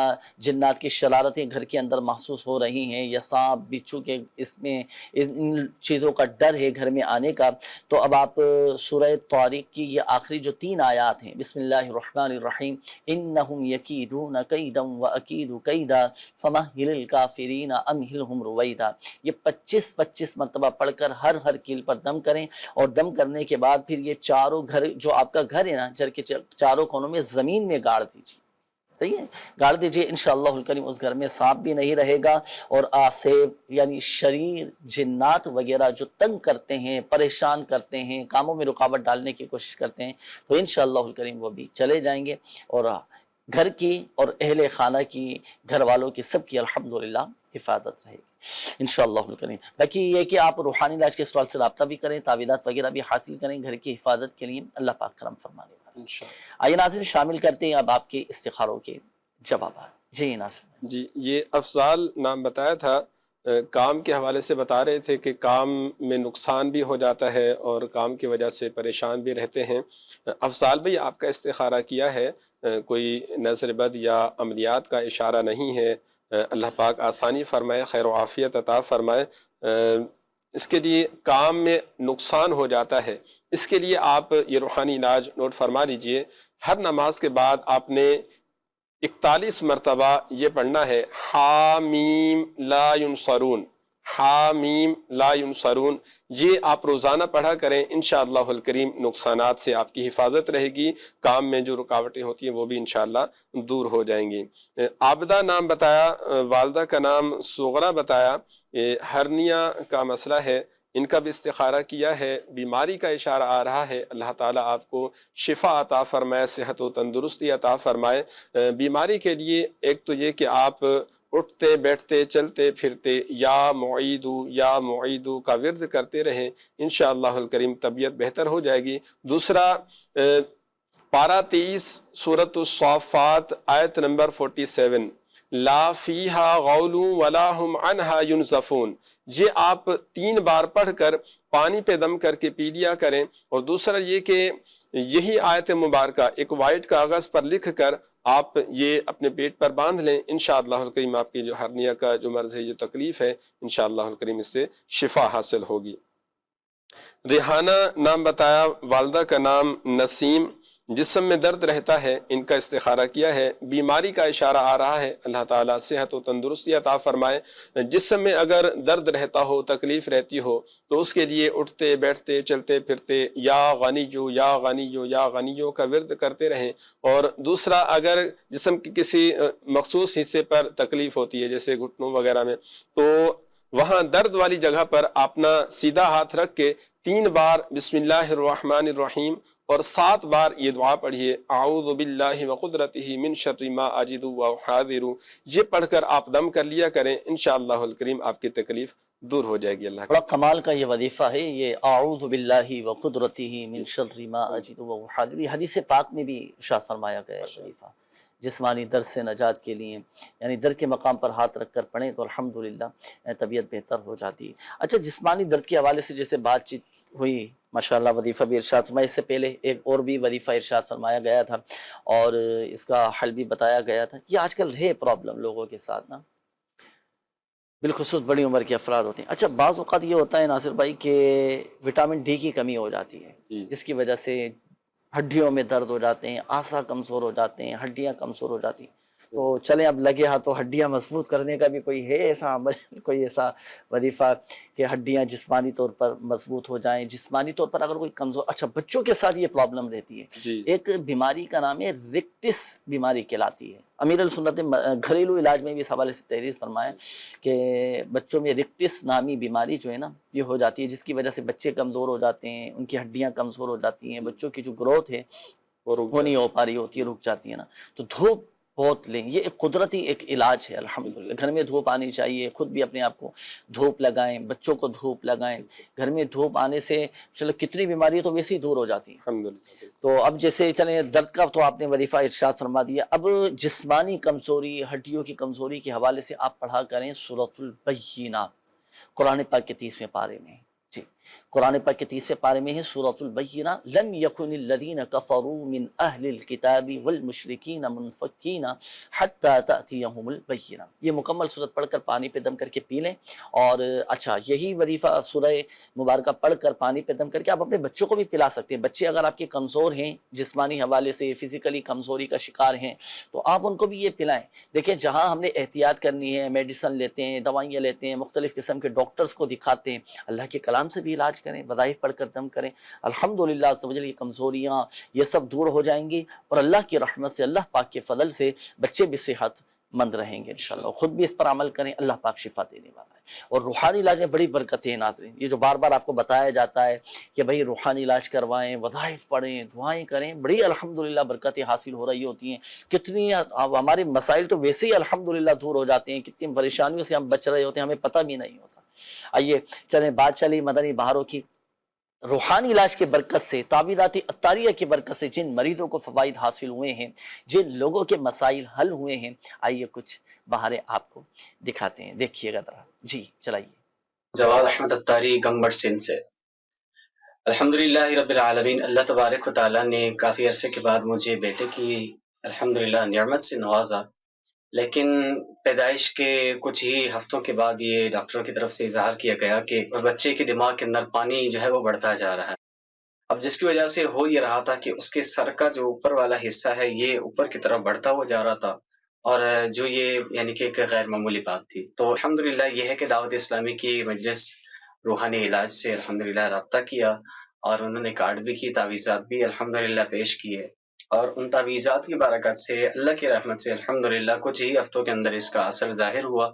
جنات کی شرارتیں گھر کے اندر محسوس ہو رہی ہیں، یا سانپ بچھو کے اس میں ان چیزوں کا ڈر ہے گھر میں آنے کا، تو اب آپ سورہ طارق کی یہ آخری جو 3 آیات ہیں، بسم اللہ الرحمن الرحیم، انہم یکیدون کیدا واکید کیدا فمہل الکافرین امہلہم رویدا، یہ 25 مرتبہ پڑھ کر ہر کیل پر دم کریں، اور دم کرنے کے بعد پھر یہ چاروں گھر، جو آپ کا گھر ہے نا، گھر کے چاروں کونوں میں زمین میں گاڑ دیجیے، صحیح ہے، گاڑ دیجیے، انشاءاللہ الکریم اس گھر میں سانپ بھی نہیں رہے گا، اور آصف یعنی شریر جنات وغیرہ جو تنگ کرتے ہیں، پریشان کرتے ہیں، کاموں میں رکاوٹ ڈالنے کی کوشش کرتے ہیں، تو انشاءاللہ الکریم وہ بھی چلے جائیں گے، اور گھر کی اور اہل خانہ کی، گھر والوں کی، سب کی الحمدللہ حفاظت رہے گی انشاءاللہ الکریم۔ باقی یہ کہ آپ روحانی علاج کے سوال سے رابطہ بھی کریں، تعویذات وغیرہ بھی حاصل کریں گھر کی حفاظت کے لیے، اللہ پاک کرم فرمانے والا۔ آئیے ناظرین شامل کرتے ہیں اب آپ کے استخاروں کے جوابات۔ جی ناظرین، جی یہ افضال نام بتایا تھا، کام کے حوالے سے بتا رہے تھے کہ کام میں نقصان بھی ہو جاتا ہے اور کام کی وجہ سے پریشان بھی رہتے ہیں۔ افضال بھائی آپ کا استخارہ کیا ہے، کوئی نظر بد یا عملیات کا اشارہ نہیں ہے، اللہ پاک آسانی فرمائے، خیر و عافیت عطا فرمائے۔ اس کے لیے کام میں نقصان ہو جاتا ہے، اس کے لیے آپ یہ روحانی علاج نوٹ فرما لیجئے۔ ہر نماز کے بعد آپ نے 41 مرتبہ یہ پڑھنا ہے، حامیم لا ینصرون، حامیم لا ینصرون، یہ آپ روزانہ پڑھا کریں، انشاءاللہ الکریم نقصانات سے آپ کی حفاظت رہے گی، کام میں جو رکاوٹیں ہوتی ہیں وہ بھی انشاءاللہ دور ہو جائیں گی۔ عابدہ نام بتایا، والدہ کا نام سغرا بتایا، ہرنیا کا مسئلہ ہے، ان کا بھی استخارہ کیا ہے، بیماری کا اشارہ آ رہا ہے، اللہ تعالیٰ آپ کو شفا عطا فرمائے، صحت و تندرستی عطا فرمائے۔ بیماری کے لیے ایک تو یہ کہ آپ اٹھتے بیٹھتے چلتے پھرتے یا معیدو کا ورد کرتے رہیں، انشاءاللہ الکریم طبیعت بہتر ہو جائے گی۔ دوسرا پارہ 23 سورۃ الصافات آیت نمبر 47، لا فیہا غول ولا ہم عنہا ینزفون، یہ آپ 3 بار پڑھ کر پانی پہ دم کر کے پی لیا کریں۔ اور دوسرا یہ کہ یہی آیت مبارکہ ایک وائٹ کاغذ پر لکھ کر آپ یہ اپنے پیٹ پر باندھ لیں، انشاءاللہ الکریم آپ کی جو ہرنیہ کا جو مرض ہے، جو تکلیف ہے، انشاءاللہ الکریم اس سے شفا حاصل ہوگی۔ ریحانہ نام بتایا، والدہ کا نام نسیم، جسم میں درد رہتا ہے، ان کا استخارہ کیا ہے، بیماری کا اشارہ آ رہا ہے، اللہ تعالیٰ صحت و تندرستی عطا فرمائے۔ جسم میں اگر درد رہتا ہو، تکلیف رہتی ہو، تو اس کے لیے اٹھتے بیٹھتے چلتے پھرتے یا غنیو یا غنیو یا غنیو کا ورد کرتے رہیں۔ اور دوسرا، اگر جسم کے کسی مخصوص حصے پر تکلیف ہوتی ہے جیسے گھٹنوں وغیرہ میں، تو وہاں درد والی جگہ پر اپنا سیدھا ہاتھ رکھ کے 3 بار بسم اللہ الرحمن الرحیم اور 7 بار یہ دعا پڑھیے، اعوذ باللہ وقدرتہ من شر ما اجد واحاذر، یہ پڑھ کر آپ دم کر لیا کریں، انشاءاللہ الکریم آپ کی تکلیف دور ہو جائے گی۔ اللہ بڑا کمال کا یہ وظیفہ ہے، یہ اعوذ باللہ وقدرتہ من شر ما اجد واحاذر، یہ حدیث پاک میں بھی ارشاد فرمایا گیا ہے وظیفہ، جسمانی درد سے نجات کے لیے، یعنی درد کے مقام پر ہاتھ رکھ کر پڑھیں تو الحمدللہ طبیعت بہتر ہو جاتی ہے۔ اچھا، جسمانی درد کے حوالے سے جیسے بات چیت ہوئی، ماشاءاللہ وظیفہ بھی ارشاد فرمایا، اس سے پہلے ایک اور بھی وظیفہ ارشاد فرمایا گیا تھا اور اس کا حل بھی بتایا گیا تھا۔ یہ آج کل ہے پرابلم لوگوں کے ساتھ نا، بالخصوص بڑی عمر کے افراد ہوتے ہیں۔ اچھا، بعض اوقات یہ ہوتا ہے ناصر بھائی کہ وٹامن ڈی کی کمی ہو جاتی ہے، جس کی وجہ سے ہڈیوں میں درد ہو جاتے ہیں، اعصاب کمزور ہو جاتے ہیں، ہڈیاں کمزور ہو جاتی ہیں۔ تو چلیں اب لگے ہاتھوں ہڈیاں مضبوط کرنے کا بھی کوئی ہے ایسا عمل، کوئی ایسا وظیفہ کہ ہڈیاں جسمانی طور پر مضبوط ہو جائیں، جسمانی طور پر اگر کوئی کمزور۔ اچھا، بچوں کے ساتھ یہ پرابلم رہتی ہے، ایک بیماری کا نام ہے ریکٹس بیماری کہلاتی ہے۔ امیر السنت نے گھریلو علاج میں بھی اس حوالے سے تحریر فرمایا کہ بچوں میں ریکٹس نامی بیماری جو ہے نا یہ ہو جاتی ہے، جس کی وجہ سے بچے کمزور ہو جاتے ہیں، ان کی ہڈیاں کمزور ہو جاتی ہیں، بچوں کی جو گروتھ ہے وہ نہیں ہو پا رہی ہوتی ہے، رک جاتی ہے نا۔ تو دھوپ بہت لیں، یہ ایک قدرتی ایک علاج ہے الحمدللہ۔ گھر میں دھوپ آنی چاہیے، خود بھی اپنے آپ کو دھوپ لگائیں، بچوں کو دھوپ لگائیں۔ گھر میں دھوپ آنے سے چلو کتنی بیماری ہے تو ویسے ہی دور ہو جاتی ہیں الحمدللہ۔ تو اب جیسے چلیں درد کا تو آپ نے وظیفہ ارشاد فرما دیا، اب جسمانی کمزوری، ہڈیوں کی کمزوری کے حوالے سے آپ پڑھا کریں سورۃ البینہ، قرآن پاک کے 30ویں پارے میں۔ جی، قرآن پاک کے 30ویں پارے میں ہے سورۃ البینہ، لم یکن الذین کفروا من اہل الکتاب والمشرکین منفکین حتی تأتیہم البینہ۔ یہ مکمل سورت پڑھ کر پانی پہ دم کر کے پی لیں۔ اور اچھا، یہی وظیفہ سورہ مبارکہ پڑھ کر پانی پہ دم کر کے آپ اپنے بچوں کو بھی پلا سکتے ہیں۔ بچے اگر آپ کے کمزور ہیں، جسمانی حوالے سے فزیکلی کمزوری کا شکار ہیں، تو آپ ان کو بھی یہ پلائیں۔ دیکھیں، جہاں ہم نے احتیاط کرنی ہے، میڈیسن لیتے ہیں، دوائیاں لیتے ہیں، مختلف قسم کے ڈاکٹرز کو دکھاتے ہیں، اللہ کے کلام سے بھی علاج کریں، وظائف پڑھ کر دم کریں، الحمدللہ عز و جل یہ کمزوریاں یہ سب دور ہو جائیں گی، اور اللہ کی رحمت سے، اللہ پاک کے فضل سے بچے بھی صحت مند رہیں گے انشاءاللہ۔ خود بھی اس پر عمل کریں، اللہ پاک شفا دینے والا ہے۔ اور روحانی علاج میں بڑی برکتیں ہیں ناظرین، یہ جو بار بار آپ کو بتایا جاتا ہے کہ بھئی روحانی علاج کروائیں، وظائف پڑھیں، دعائیں کریں، بڑی الحمدللہ برکتیں حاصل ہو رہی ہوتی ہیں۔ کتنی ہمارے مسائل تو ویسے ہی الحمدللہ دور ہو جاتے ہیں، کتنی پریشانیوں سے ہم بچ رہے ہوتے ہیں، ہمیں پتہ بھی نہیں ہوتا۔ آئیے چلیں بات چلی مدنی بہاروں کی۔ روحانی علاج کی برکت سے، تعویذات عطاریہ کی برکت سے جن مریضوں کو فوائد حاصل ہوئے ہیں، جن لوگوں کے مسائل حل ہوئے ہیں، آئیے کچھ بہاریں آپ کو دکھاتے ہیں، دیکھیے گا ذرا۔ جی چلائیے۔ جواد احمد عطاری، گنگبڑ سندھ سے۔ الحمدللہ رب العالمین، اللہ تبارک و تعالیٰ نے کافی عرصے کے بعد مجھے بیٹے کی الحمدللہ نعمت سے نوازا، لیکن پیدائش کے کچھ ہی ہفتوں کے بعد یہ ڈاکٹروں کی طرف سے اظہار کیا گیا کہ بچے کے دماغ کے اندر پانی جو ہے وہ بڑھتا جا رہا ہے۔ اب جس کی وجہ سے ہو یہ رہا تھا کہ اس کے سر کا جو اوپر والا حصہ ہے یہ اوپر کی طرف بڑھتا ہوا جا رہا تھا، اور جو یہ یعنی کہ ایک غیر معمولی بات تھی۔ تو الحمدللہ یہ ہے کہ دعوت اسلامی کی مجلس روحانی علاج سے الحمدللہ رابطہ کیا، اور انہوں نے کارڈ بھی کی، تعویذات بھی الحمدللہ پیش کیے، اور ان تعویذات کی برکت سے اللہ کی رحمت سے الحمدللہ کچھ ہی ہفتوں کے اندر اس کا اثر ظاہر ہوا،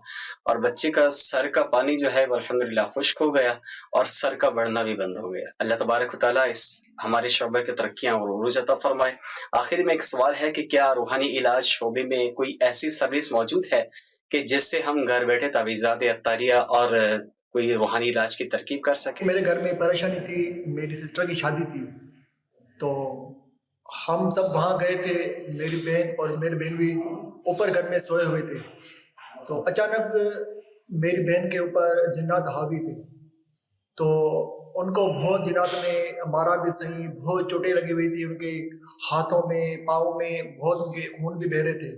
اور بچے کا سر کا پانی جو ہے وہ الحمدللہ خشک ہو گیا، اور سر کا بڑھنا بھی بند ہو گیا۔ اللہ تبارک و تعالیٰ اس ہمارے شعبے کی ترقیاں اور عروج عطا فرمائے۔ آخر میں ایک سوال ہے کہ کیا روحانی علاج شعبے میں کوئی ایسی سروس موجود ہے کہ جس سے ہم گھر بیٹھے تعویذات عطاریہ اور کوئی روحانی علاج کی ترکیب کر سکیں؟ میرے گھر میں پریشانی تھی، میری سسٹر کی شادی تھی، تو ہم سب وہاں گئے تھے، میری بہن اور میری بہن بھی اوپر گھر میں سوئے ہوئے تھے، تو اچانک میری بہن کے اوپر جنات حاوی تھے، تو ان کو بہت جنات نے مارا بھی صحیح، بہت چوٹیں لگی ہوئی تھی، ان کے ہاتھوں میں پاؤں میں بہت ان کے خون بھی بہہ رہے تھے۔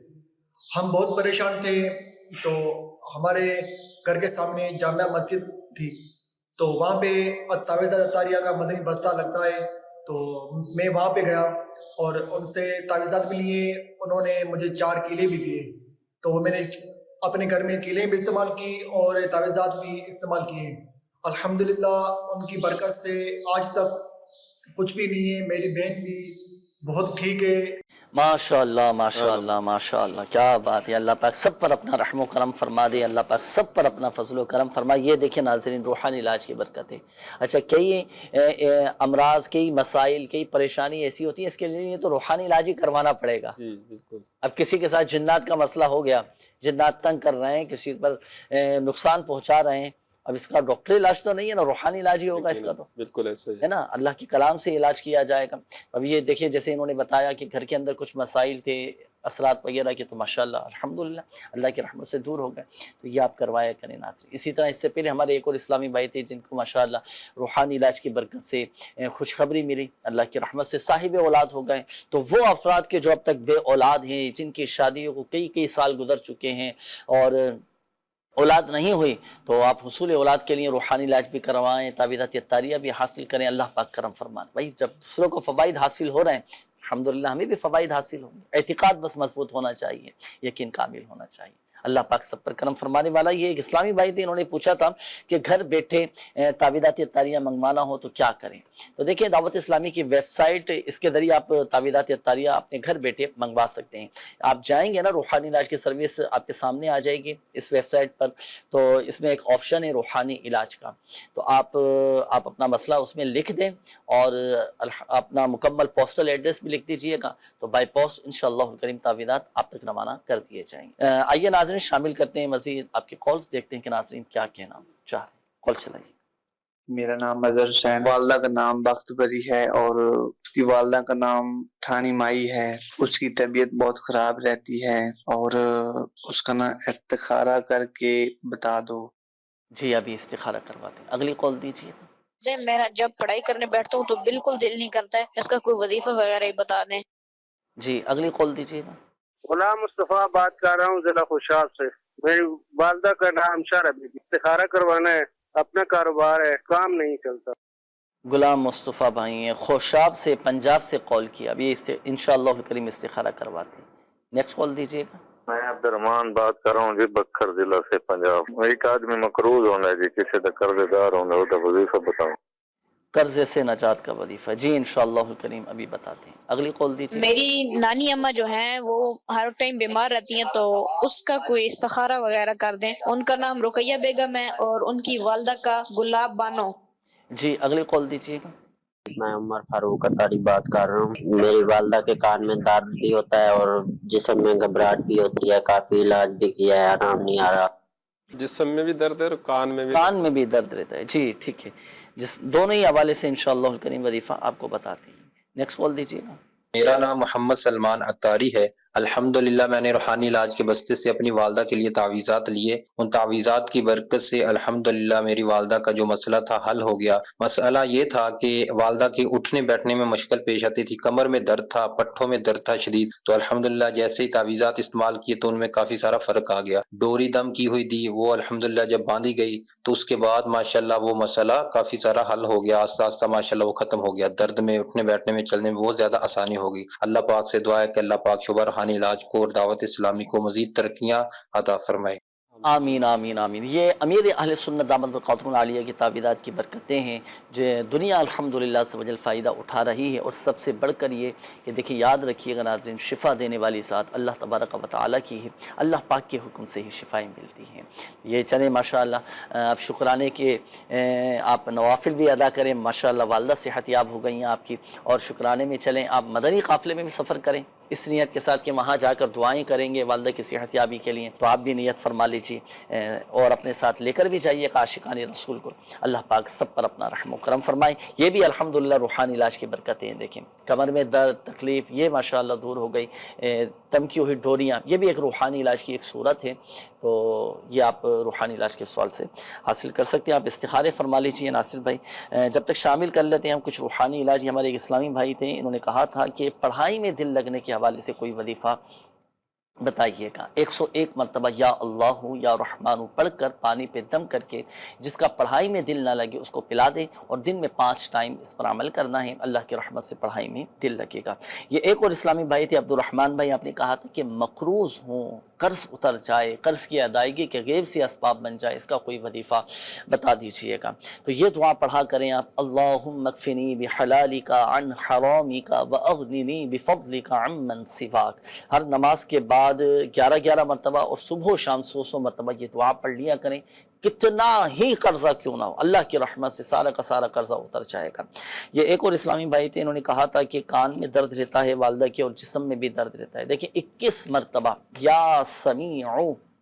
ہم بہت پریشان تھے، تو ہمارے گھر کے سامنے جامع مسجد تھی، تو وہاں پہ تعویذات اطاریہ کا مدنی بستہ لگتا ہے، تو میں وہاں پہ گیا اور ان سے تعویذات بھی لیے، انہوں نے مجھے 4 کیلے بھی دیے، تو میں نے اپنے گھر میں کیلے بھی استعمال کی اور تعویذات بھی استعمال کیے۔ الحمدللہ ان کی برکت سے آج تک کچھ بھی نہیں ہے، میری بہن بھی بہت ٹھیک ہے۔ ماشاء اللہ ماشاء اللہ ماشاء اللہ، کیا بات ہے! اللہ پاک سب پر اپنا رحم و کرم فرما دے، اللہ پاک سب پر اپنا فضل و کرم فرما۔ یہ دیکھیں ناظرین، روحانی علاج کی برکت ہے۔ اچھا، کئی امراض، کئی مسائل، کئی پریشانی ایسی ہوتی ہیں، اس کے لیے تو روحانی علاج ہی کروانا پڑے گا۔ جی بالکل۔ اب کسی کے ساتھ جنات کا مسئلہ ہو گیا، جنات تنگ کر رہے ہیں، کسی پر نقصان پہنچا رہے ہیں، اب اس کا ڈاکٹری علاج تو نہیں ہے نا، روحانی علاج ہی ہوگا اس کا، تو بالکل ایسا ہی ہے نا، اللہ کی کلام سے علاج کیا جائے گا۔ اب یہ دیکھیے، جیسے انہوں نے بتایا کہ گھر کے اندر کچھ مسائل تھے، اثرات وغیرہ کے، تو ماشاءاللہ الحمدللہ اللہ کی رحمت سے دور ہو گئے، تو یہ آپ کروایا کریں ناظرین۔ اسی طرح اس سے پہلے ہمارے ایک اور اسلامی بھائی تھے جن کو ماشاءاللہ روحانی علاج کی برکت سے خوشخبری ملی، اللہ کی رحمت سے صاحب اولاد ہو گئے۔ تو وہ افراد کے جو اب تک بے اولاد ہیں، جن کی شادیوں کو کئی سال گزر چکے ہیں اور اولاد نہیں ہوئی، تو آپ حصول اولاد کے لیے روحانی علاج بھی کروائیں، تعویذات اطاریہ بھی حاصل کریں، اللہ پاک کرم فرمائے۔ بھائی جب دوسروں کو فوائد حاصل ہو رہے ہیں، الحمدللہ ہمیں بھی فوائد حاصل ہوں گے۔ اعتقاد بس مضبوط ہونا چاہیے، یقین کامل ہونا چاہیے۔ اللہ پاک سب پر کرم فرمانے والا۔ یہ ایک اسلامی بھائی تھے، انہوں نے پوچھا تھا کہ گھر بیٹھے تعویذات اطاریہ منگوانا ہو تو کیا کریں؟ تو دیکھیں، دعوت اسلامی کی ویب سائٹ، اس کے ذریعے آپ تعویذات اطاریہ اپنے گھر بیٹھے منگوا سکتے ہیں۔ آپ جائیں گے نا، روحانی علاج کی سروس آپ کے سامنے آ جائے گی اس ویب سائٹ پر، تو اس میں ایک آپشن ہے روحانی علاج کا، تو آپ اپنا مسئلہ اس میں لکھ دیں اور اپنا مکمل پوسٹل ایڈریس بھی لکھ دیجئے گا، تو بائی پوسٹ انشاءاللہ الکریم تعویذات آپ تک روانہ کر دیے جائیں گے۔ آئیے ناظرین شامل کرتے ہیں مزید آپ کی کالز، دیکھتے ہیں کہ ناظرین کیا کہنا چاہ رہے ہیں۔ کال چلائیے۔ میرا نام اظہر حسین، والدہ کا نام بخت بری ہے اور اس کی والدہ کا نام ٹھانی مائی ہے۔ اس کی طبیعت بہت خراب رہتی ہے اور اس کا نام استخارہ کر کے بتا دو۔ جی ابھی استخارہ کرواتے ہیں، اگلی کال دیجیے۔ میرا جب پڑھائی کرنے بیٹھتا ہوں تو بالکل دل نہیں کرتا ہے، اس کا کوئی وظیفہ وغیرہ ہی بتا دیں۔ جی اگلی کال دیجیے گا۔ غلام مصطفیٰ بات کر رہا ہوں ضلع خوشاب سے۔ میری والدہ کا نام شارہ بی بی، استخارہ کروانا ہے، اپنا کاروبار ہے، کام نہیں چلتا۔ غلام مصطفیٰ بھائی ہیں، خوشاب سے، پنجاب سے کال کیا، ابھی انشاءاللہ الکریم استخارہ کرواتے ہیں۔ نیکسٹ کال دیجیے گا۔ میں عبد الرحمان بات کر رہا ہوں جی، بکھر ضلع سے، پنجاب۔ ایک آدمی مقروض ہونا ہے جی، کسی کا قرض دار ہونا ہے، وہ وظیفہ بتاؤں۔ قرضے سے نجات کا وظیفہ، جی انشاءاللہ الکریم ابھی بتاتے ہیں۔ اگلی کال دیجیے۔ میری نانی اماں جو ہیں وہ ہر ٹائم بیمار رہتی ہیں، تو اس کا کوئی استخارہ وغیرہ کر دیں۔ ان کا نام رقیہ بیگم ہے اور ان کی والدہ کا گلاب بانو۔ جی اگلی کال دیجیے گا۔ میں عمر فاروق اطاری بات کر رہا ہوں۔ میری والدہ کے کان میں درد بھی ہوتا ہے اور جسم میں گھبراہٹ بھی ہوتی ہے، کافی علاج بھی کیا ہے، آرام نہیں آ رہا۔ جسم میں بھی درد ہے اور کان میں بھی درد رہتا ہے، جی ٹھیک ہے، دونوں ہی حوالے سے انشاءاللہ الکریم وظیفہ آپ کو بتاتے ہیں۔ نیکسٹ کال دیجیے گا۔ میرا نام محمد سلمان اطاری ہے۔ الحمدللہ میں نے روحانی علاج کے بستے سے اپنی والدہ کے لیے تعویذات لیے، ان تعویذات کی برکت سے الحمدللہ میری والدہ کا جو مسئلہ تھا حل ہو گیا۔ مسئلہ یہ تھا کہ والدہ کے اٹھنے بیٹھنے میں مشکل پیش آتی تھی، کمر میں درد تھا، پٹھوں میں درد تھا شدید، تو الحمدللہ جیسے ہی تعویذات استعمال کیے تو ان میں کافی سارا فرق آ گیا۔ ڈوری دم کی ہوئی دی، وہ الحمدللہ جب باندھی گئی تو اس کے بعد ماشاءاللہ وہ مسئلہ کافی سارا حل ہو گیا، آہستہ آہستہ ماشاءاللہ وہ ختم ہو گیا، درد میں اٹھنے بیٹھنے میں چلنے میں بہت زیادہ آسانی ہوگی۔ اللہ پاک سے دعا ہے کہ اللہ پاک شعبہ روحانی علاج کو اور دعوت اسلامی کو مزید ترقیاں عطا فرمائے۔ آمین آمین آمین۔ یہ امیر اہل سنت دامت برکاتہ عالیہ کی تعویذات کی برکتیں ہیں جو دنیا الحمدللہ سے وجل فائدہ اٹھا رہی ہے، اور سب سے بڑھ کر یہ کہ دیکھیں، یاد رکھیے گا ناظرین، شفا دینے والی ذات اللہ تبارک و تعالیٰ کی ہے، اللہ پاک کے حکم سے ہی شفائیں ملتی ہیں۔ یہ چلیں ماشاءاللہ آپ شکرانے کے آپ نوافل بھی ادا کریں، ماشاءاللہ والدہ صحت یاب ہو گئی ہیں آپ کی، اور شکرانے میں چلیں، آپ مدنی قافلے میں بھی سفر کریں، اس نیت کے ساتھ کہ وہاں جا کر دعائیں کریں گے والدہ کی صحت یابی کے لیے، تو آپ بھی نیت فرما لیجیے اور اپنے ساتھ لے کر بھی جائیے عاشقان رسول کو۔ اللہ پاک سب پر اپنا رحم و کرم فرمائے۔ یہ بھی الحمدللہ روحانی علاج کی برکتیں ہیں۔ دیکھیں کمر میں درد تکلیف یہ ماشاءاللہ دور ہو گئی، تمکی ہوئی ڈوریاں، یہ بھی ایک روحانی علاج کی ایک صورت ہے، تو یہ آپ روحانی علاج کے سوال سے حاصل کر سکتے ہیں۔ آپ استخارے فرما لیجیے ناصر بھائی۔ جب تک شامل کر لیتے ہیں ہم کچھ روحانی علاج۔ ہمارے ایک اسلامی بھائی تھے، انہوں نے کہا تھا کہ پڑھائی میں دل لگنے کے حوالے سے کوئی وظیفہ بتائیے گا۔ 101 مرتبہ یا اللہ یا رحمان پڑھ کر پانی پہ دم کر کے جس کا پڑھائی میں دل نہ لگے اس کو پلا دے، اور دن میں 5 ٹائم اس پر عمل کرنا ہے، اللہ کی رحمت سے پڑھائی میں دل لگے گا۔ یہ ایک اور اسلامی بھائی تھے عبدالرحمن بھائی، آپ نے کہا تھا کہ مقروض ہوں، قرض اتر جائے، قرض کی ادائیگی کے غیب سے اسباب بن جائے، اس کا کوئی وظیفہ بتا دیجئے گا۔ تو یہ دعا پڑھا کریں آپ، اللہم اکفنی بحلالک عن حرامک واغننی بفضلک عمن سواک۔ ہر نماز کے بعد 11 مرتبہ اور صبح و شام 100 مرتبہ یہ دعا پڑھ لیا کریں، کتنا ہی قرضہ کیوں نہ ہو، اللہ کی رحمت سے سارا کا سارا قرضہ اتر جائے گا۔ یہ ایک اور اسلامی بھائی تھے، انہوں نے کہا تھا کہ کان میں درد رہتا ہے والدہ کے، اور جسم میں بھی درد رہتا ہے۔ دیکھیں 21 مرتبہ یا سمیع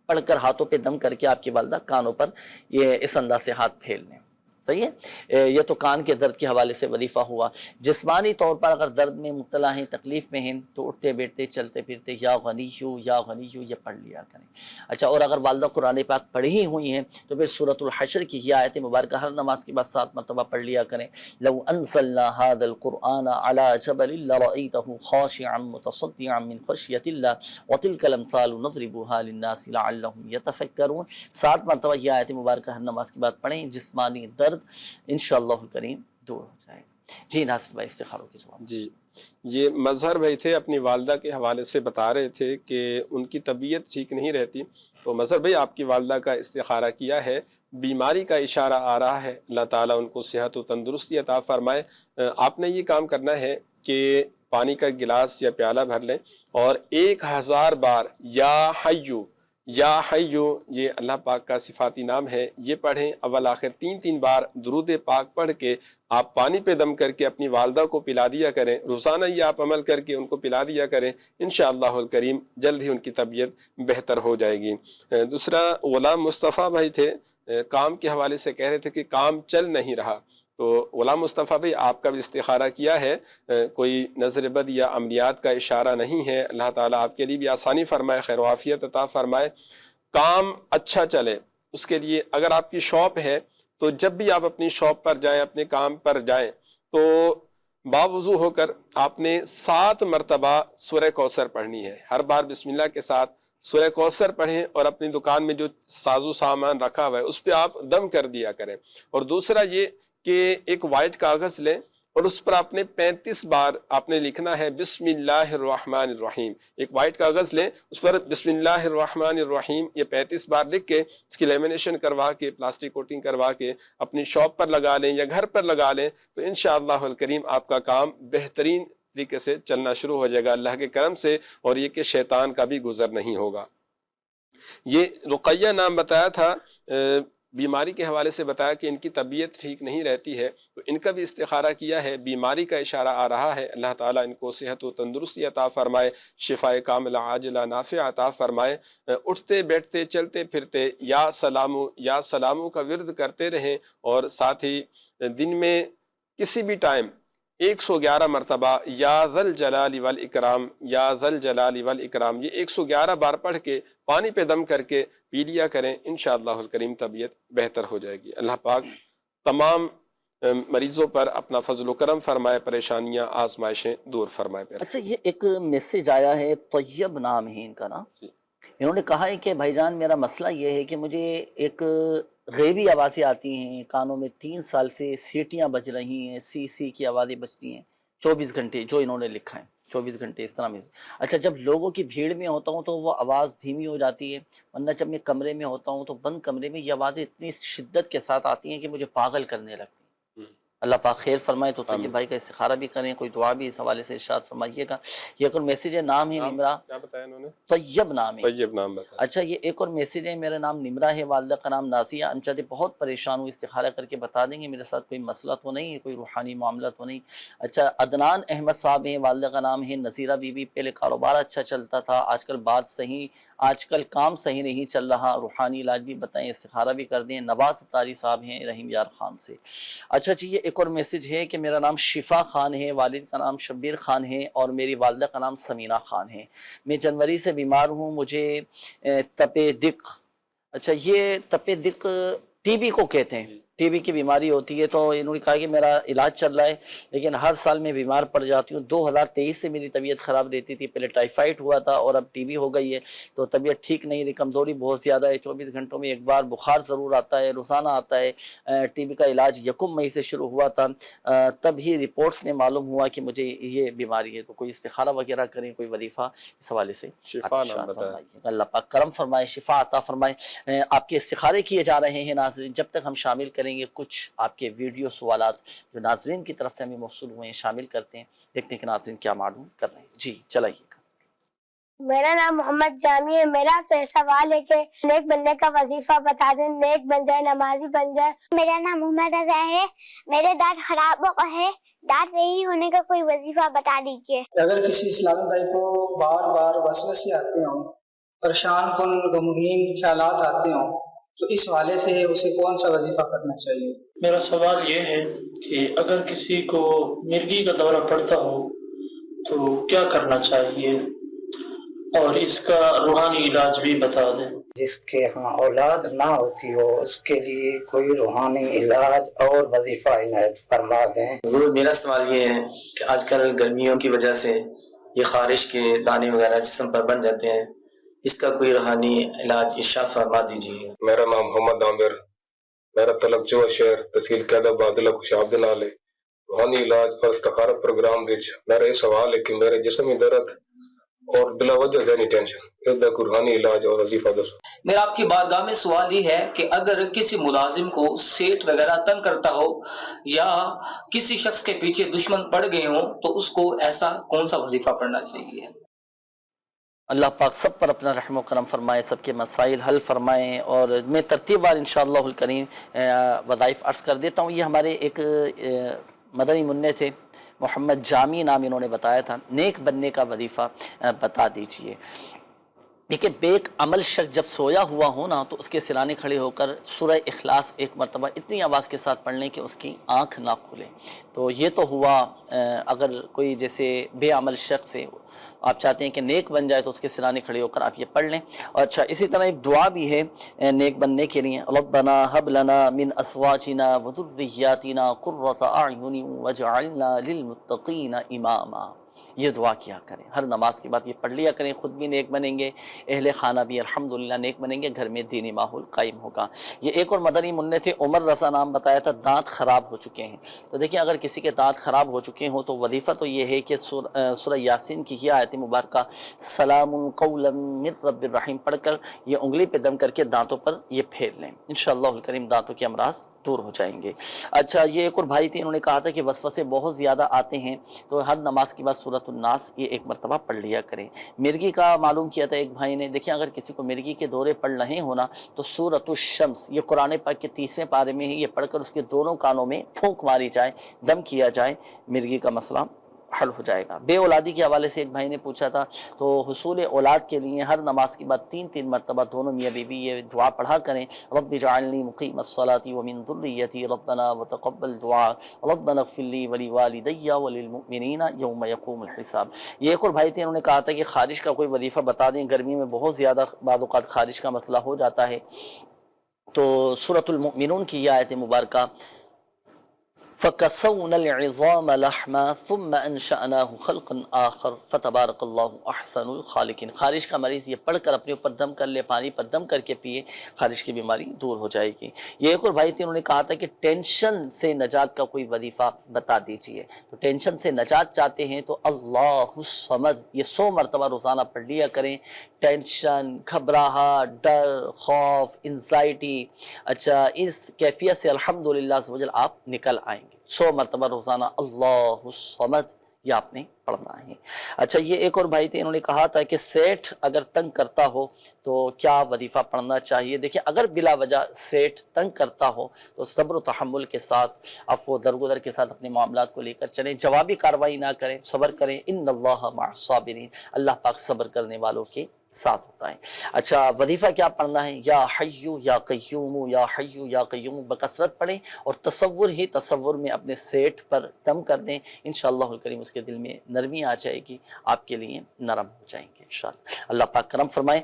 پڑھ کر ہاتھوں پہ دم کر کے آپ کی والدہ کانوں پر یہ اس انداز سے ہاتھ پھیل لیں، صحیح ہے۔ یہ تو کان کے درد کے حوالے سے وظیفہ ہوا۔ جسمانی طور پر اگر درد میں مبتلا ہیں، تکلیف میں ہیں، تو اٹھتے بیٹھتے چلتے پھرتے یا غنیو یہ پڑھ لیا کریں۔ اچھا، اور اگر والدہ قرآن پاک پڑھی ہوئی ہیں تو پھر سورۃ الحشر کی یہ آیت مبارکہ ہر نماز کے بعد 7 مرتبہ پڑھ لیا کریں۔ لو انزلنا هذا القرآن على جبل لرأيته خاشعا متصدعا من خشية الله وتلك الأمثال نضربها للناس لعلهم يتفكرون۔ 7 مرتبہ یہ آیت مبارکہ ہر نماز کے بعد پڑھیں، جسمانی درد انشاءاللہ کریم دور ہو جائے گا۔ جی ناصر بھائی استخاروں کی جواب۔ جی، یہ مظہر بھائی تھے، اپنی والدہ کے حوالے سے بتا رہے تھے کہ ان کی طبیعت ٹھیک نہیں رہتی، تو مظہر بھائی آپ کی والدہ کا استخارہ کیا ہے، بیماری کا اشارہ آ رہا ہے، اللہ تعالیٰ ان کو صحت و تندرستی عطا فرمائے۔ آپ نے یہ کام کرنا ہے کہ پانی کا گلاس یا پیالہ بھر لیں اور 1000 بار یا حیو یہ اللہ پاک کا صفاتی نام ہے، یہ پڑھیں۔ اول آخر 3 بار درود پاک پڑھ کے آپ پانی پہ دم کر کے اپنی والدہ کو پلا دیا کریں، روزانہ یہ آپ عمل کر کے ان کو پلا دیا کریں، انشاءاللہ الکریم جلد ہی ان کی طبیعت بہتر ہو جائے گی۔ دوسرا غلام مصطفیٰ بھائی تھے، کام کے حوالے سے کہہ رہے تھے کہ کام چل نہیں رہا، تو غلام مصطفیٰ بھائی آپ کا بھی استخارہ کیا ہے، کوئی نظر بد یا عملیات کا اشارہ نہیں ہے، اللہ تعالیٰ آپ کے لیے بھی آسانی فرمائے، خیر و عافیت عطا فرمائے، کام اچھا چلے۔ اس کے لیے اگر آپ کی شاپ ہے تو جب بھی آپ اپنی شاپ پر جائیں، اپنے کام پر جائیں، تو باوضو ہو کر آپ نے 7 مرتبہ سورہ کوثر پڑھنی ہے۔ ہر بار بسم اللہ کے ساتھ سورہ کوثر پڑھیں، اور اپنی دکان میں جو ساز و سامان رکھا ہوا ہے اس پہ آپ دم کر دیا کریں۔ اور دوسرا یہ کہ ایک وائٹ کاغذ لیں اور اس پر آپ نے 35 بار آپ نے لکھنا ہے بسم اللہ الرحمن الرحیم۔ ایک وائٹ کاغذ لیں، اس پر بسم اللہ الرحمن الرحیم یہ 35 بار لکھ کے اس کی لیمینیشن کروا کے، پلاسٹک کوٹنگ کروا کے اپنی شاپ پر لگا لیں یا گھر پر لگا لیں، تو انشاءاللہ الکریم آپ کا کام بہترین طریقے سے چلنا شروع ہو جائے گا اللہ کے کرم سے، اور یہ کہ شیطان کا بھی گزر نہیں ہوگا۔ یہ رقیہ نام بتایا تھا، بیماری کے حوالے سے بتایا کہ ان کی طبیعت ٹھیک نہیں رہتی ہے، تو ان کا بھی استخارہ کیا ہے، بیماری کا اشارہ آ رہا ہے، اللہ تعالیٰ ان کو صحت و تندرستی عطا فرمائے، شفائے کاملہ عاجلہ نافع عطا فرمائے۔ اٹھتے بیٹھتے چلتے پھرتے یا سلامو کا ورد کرتے رہیں، اور ساتھ ہی دن میں کسی بھی ٹائم 111 مرتبہ یا ذل جلال والاکرام یہ 111 بار پڑھ کے پانی پہ دم کر کے پی لیا کریں، انشاءاللہ الکریم طبیعت بہتر ہو جائے گی۔ اللہ پاک تمام مریضوں پر اپنا فضل و کرم فرمائے، پریشانیاں آزمائشیں دور فرمائے۔ اچھا، یہ ایک میسیج آیا ہے، طیب نام ہے ان کا نا، انہوں نے کہا ہے کہ بھائی جان میرا مسئلہ یہ ہے کہ مجھے ایک غیبی آوازیں آتی ہیں کانوں میں، 3 سال سے سیٹیاں بج رہی ہیں، سی کی آوازیں بجتی ہیں 24 گھنٹے، جو انہوں نے لکھا ہے 24 گھنٹے اس طرح میں۔ اچھا، جب لوگوں کی بھیڑ میں ہوتا ہوں تو وہ آواز دھیمی ہو جاتی ہے، ورنہ جب میں کمرے میں ہوتا ہوں تو بند کمرے میں یہ آوازیں اتنی شدت کے ساتھ آتی ہیں کہ مجھے پاگل کرنے لگتی ہیں۔ اللہ پاک خیر فرمائے. تو طیب بھائی کا استخارہ بھی کریں, کوئی دعا بھی اس حوالے سے ارشاد فرمائیے گا. یہ ایک اور میسیج ہے, نام ہے نمرہ, کیا بتایا انہوں نے؟ طیب نام ہے. طیب نام بتایا. اچھا یہ ایک اور میسیج ہے, میرا نام نمرہ ہے, والدہ کا نام نازیہ, ہم چاہتے بہت پریشان ہوں, استخارہ کر کے بتا دیں گے میرے ساتھ کوئی مسئلہ تو نہیں ہے, کوئی روحانی معاملہ تو نہیں. اچھا عدنان احمد صاحب ہیں, والدہ کا نام ہے نذیرہ بی بی, پہلے کاروبار اچھا چلتا تھا, آج کل کام صحیح نہیں چل رہا, روحانی علاج بھی بتائیں, استخارہ بھی کر دیں. نواز اتاری صاحب ہیں رحیم یار خان سے. اچھا جی یہ ایک اور میسیج ہے کہ میرا نام شفا خان ہے, والد کا نام شبیر خان ہے اور میری والدہ کا نام سمینہ خان ہے. میں جنوری سے بیمار ہوں, مجھے تپے دق, اچھا یہ تپے دق ٹی بی کو کہتے ہیں, ٹی بی کی بیماری ہوتی ہے. تو انہوں نے کہا کہ میرا علاج چل رہا ہے لیکن ہر سال میں بیمار پڑ جاتی ہوں. 2023 سے میری طبیعت خراب رہتی تھی, پہلے ٹائیفائڈ ہوا تھا اور اب ٹی بی ہو گئی ہے, تو طبیعت ٹھیک نہیں رہی, کمزوری بہت زیادہ ہے, 24 گھنٹوں میں ایک بار بخار ضرور آتا ہے, روزانہ آتا ہے. ٹی بی کا علاج 1 مئی سے شروع ہوا تھا, تب ہی رپورٹس میں معلوم ہوا کہ مجھے یہ بیماری ہے. تو کوئی استخارہ وغیرہ کریں, کوئی وظیفہ اس حوالے سے شفا نام بتائیں. اللہ پاک کرم فرمائے, شفا عطا فرمائے. آپ کے استخارے کیے جا رہے ہیں ناظرین, جب تک ہم شامل کریں گے کچھ آپ کے ویڈیو سوالات جو ناظرین کی طرف سے ہمیں موصول ہوئے ہیں شامل کرتے ہیں, دیکھتے ہیں کہ ناظرین کیا معلوم کر رہے ہیں. جی چلائیے گا. میرا نام محمد جامی ہے, میرا سوال ہے کہ نیک بننے کا وظیفہ بتا دیں, نیک بن جائے, نمازی بن جائے. میرا نام محمد رضا ہے, میرے دانت خراب ہے, دانت صحیح ہونے کا کوئی وظیفہ بتا دیجیے. اگر کسی اسلامی بھائی کو بار بار وسوسے آتے ہوں, پریشان کن غمگین خیالات آتے ہوں, تو اس حوالے سے اسے کون سا وظیفہ کرنا چاہیے؟ میرا سوال یہ ہے کہ اگر کسی کو مرگی کا دورہ پڑتا ہو تو کیا کرنا چاہیے, اور اس کا روحانی علاج بھی بتا دیں. جس کے ہاں اولاد نہ ہوتی ہو اس کے لیے کوئی روحانی علاج اور وظیفہ عنایت فرما دیں. ضرور. میرا سوال یہ ہے کہ آج کل گرمیوں کی وجہ سے یہ خارش کے دانے وغیرہ جسم پر بن جاتے ہیں, اس کا کوئی روحانی علاج ارشاد فرما دیجیے. میرا نام محمد عامر, میرا تعلق جو شہر تحصیل قیدآباد ضلع خوشاب نال ہے. روحانی علاج اور استخارہ پروگرام وچ میرا یہ سوال ہے کہ میرے جسمی درد اور بلا وجہ ذہنی ٹینشن, اس دا کوئی روحانی علاج اور وظیفہ دسو. میرا آپ کی بارگاہ میں سوال یہ ہے کہ اگر کسی ملازم کو سیٹ وغیرہ تنگ کرتا ہو یا کسی شخص کے پیچھے دشمن پڑ گئے ہوں تو اس کو ایسا کون سا وظیفہ پڑھنا چاہیے؟ اللہ پاک سب پر اپنا رحم و کرم فرمائے, سب کے مسائل حل فرمائیں. اور میں ترتیب وار انشاءاللہ الکریم وظائف عرض کر دیتا ہوں. یہ ہمارے ایک مدنی منع تھے, محمد جامی نام انہوں نے بتایا تھا, نیک بننے کا وظیفہ بتا دیجئے. دیکھیں بیک عمل شخص جب سویا ہوا ہو نا تو اس کے سرانے کھڑے ہو کر سورہ اخلاص ایک مرتبہ اتنی آواز کے ساتھ پڑھ لیں کہ اس کی آنکھ نہ کھلے. تو یہ تو ہوا اگر کوئی جیسے بے عمل شخص ہے, آپ چاہتے ہیں کہ نیک بن جائے تو اس کے سرانے کھڑے ہو کر آپ یہ پڑھ لیں. اور اچھا اسی طرح ایک دعا بھی ہے نیک بننے کے لیے, ربنا هب لنا من ازواجنا وذرياتنا قرة اعین واجعلنا للمتقین اماما. یہ دعا کیا کریں, ہر نماز کے بعد یہ پڑھ لیا کریں, خود بھی نیک بنیں گے, اہل خانہ بھی الحمدللہ نیک بنیں گے, گھر میں دینی ماحول قائم ہوگا. یہ ایک اور مدنی منع تھے, عمر رضا نام بتایا تھا, دانت خراب ہو چکے ہیں. تو دیکھیں اگر کسی کے دانت خراب ہو چکے ہوں تو وظیفہ تو یہ ہے کہ سورہ یاسین کی یہ آیت مبارکہ سلام قولا من رب الرحیم پڑھ کر یہ انگلی پہ دم کر کے دانتوں پر یہ پھیر لیں, انشاءاللہ الکریم دانتوں کے امراض دور ہو جائیں گے. اچھا یہ ایک اور بھائی تھے, انہوں نے کہا تھا کہ وسوسے بہت زیادہ آتے ہیں تو ہر نماز کے بعد سورۃ الناس یہ ایک مرتبہ پڑھ لیا کریں. مرگی کا معلوم کیا تھا ایک بھائی نے, دیکھیں اگر کسی کو مرگی کے دورے پڑھ رہے ہونا تو سورۃ الشمس یہ قرآن پاک کے 30ویں پارے میں ہے, یہ پڑھ کر اس کے دونوں کانوں میں پھونک ماری جائے, دم کیا جائے, مرگی کا مسئلہ حل ہو جائے گا. بے اولادی کے حوالے سے ایک بھائی نے پوچھا تھا, تو حصول اولاد کے لیے ہر نماز کے بعد 3 مرتبہ دونوں میاں بیوی یہ دعا پڑھا کریں, رب اجعلنی مقیم الصلاۃ ومن ذریتی ربنا وتقبل دعاء ربنا اغفر لی ولوالدی وللمؤمنین یوم یقوم الحساب. یہ ایک اور بھائی تھے, انہوں نے کہا تھا کہ خارش کا کوئی وظیفہ بتا دیں, گرمی میں بہت زیادہ بعض اوقات خارش کا مسئلہ ہو جاتا ہے. تو سورۃ المؤمنون کی یہ آیت مبارکہ فَكَسَوْنَا الْعِظَامَ لَحْمًا ثُمَّ أَنشَأْنَاهُ خَلْقًا آخَرَ فَتَبَارَكَ اللَّهُ أَحْسَنُ الْخَالِقِينَ. خارش کا مریض یہ پڑھ کر اپنے اوپر دم کر لے, پانی پر دم کر کے پیے, خارش کی بیماری دور ہو جائے گی. یہ ایک اور بھائی تھے, انہوں نے کہا تھا کہ ٹینشن سے نجات کا کوئی وظیفہ بتا دیجئے. تو ٹینشن سے نجات چاہتے ہیں تو اللہ الصمد یہ 100 مرتبہ روزانہ پڑھ لیا کریں. ٹینشن, گھبراہٹ, ڈر, خوف, انزائٹی, اچھا اس کیفیت سے الحمدللہ آپ نکل آئیں گے. گے 100 مرتبہ روزانہ اللہ الصمد یہ آپ نے پڑھنا ہے۔ اچھا یہ ایک اور بھائی تھے، انہوں نے کہا تھا کہ سیٹھ اگر تنگ کرتا ہو تو کیا وظیفہ پڑھنا چاہیے؟ دیکھیں اگر بلا وجہ سیٹھ تنگ کرتا ہو تو صبر و تحمل کے ساتھ عفو و درگزر کے ساتھ اپنے معاملات کو لے کر چلیں، جوابی کارروائی نہ کریں، صبر کریں، ان اللہ مع الصابرین، اللہ پاک صبر کرنے والوں کے ساتھ ہوتا ہے۔ اچھا وظیفہ کیا پڑھنا ہے؟ یا حیو یا قیوم، یا حیو یا قیوم بکثرت پڑھیں اور تصور میں اپنے سیٹھ پر دم کر دیں، انشاءاللہ الکریم اس کے دل میں نرمی آ جائے گی، آپ کے لیے نرم ہو جائیں گے انشاءاللہ۔ اللہ پاک کرم فرمائے۔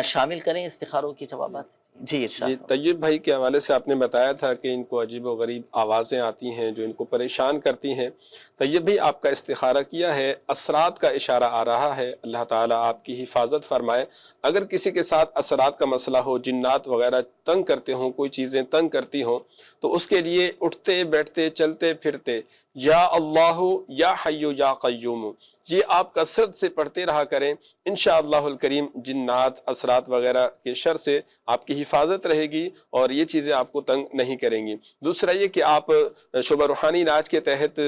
شامل کریں استخاروں کی جوابات۔ جی طیب بھائی کے حوالے سے آپ نے بتایا تھا کہ ان کو عجیب و غریب آوازیں آتی ہیں جو ان کو پریشان کرتی ہیں۔ طیب بھائی آپ کا استخارہ کیا ہے، اثرات کا اشارہ آ رہا ہے، اللہ تعالیٰ آپ کی حفاظت فرمائے۔ اگر کسی کے ساتھ اثرات کا مسئلہ ہو، جنات وغیرہ تنگ کرتے ہوں، کوئی چیزیں تنگ کرتی ہوں، تو اس کے لیے اٹھتے بیٹھتے چلتے پھرتے یا اللہ یا حیو یا قیوم یہ آپ کثرت سے پڑھتے رہا کریں، انشاءاللہ الکریم جنات اثرات وغیرہ کے شر سے آپ کی حفاظت رہے گی اور یہ چیزیں آپ کو تنگ نہیں کریں گی۔ دوسرا یہ کہ آپ شعبہ روحانی علاج کے تحت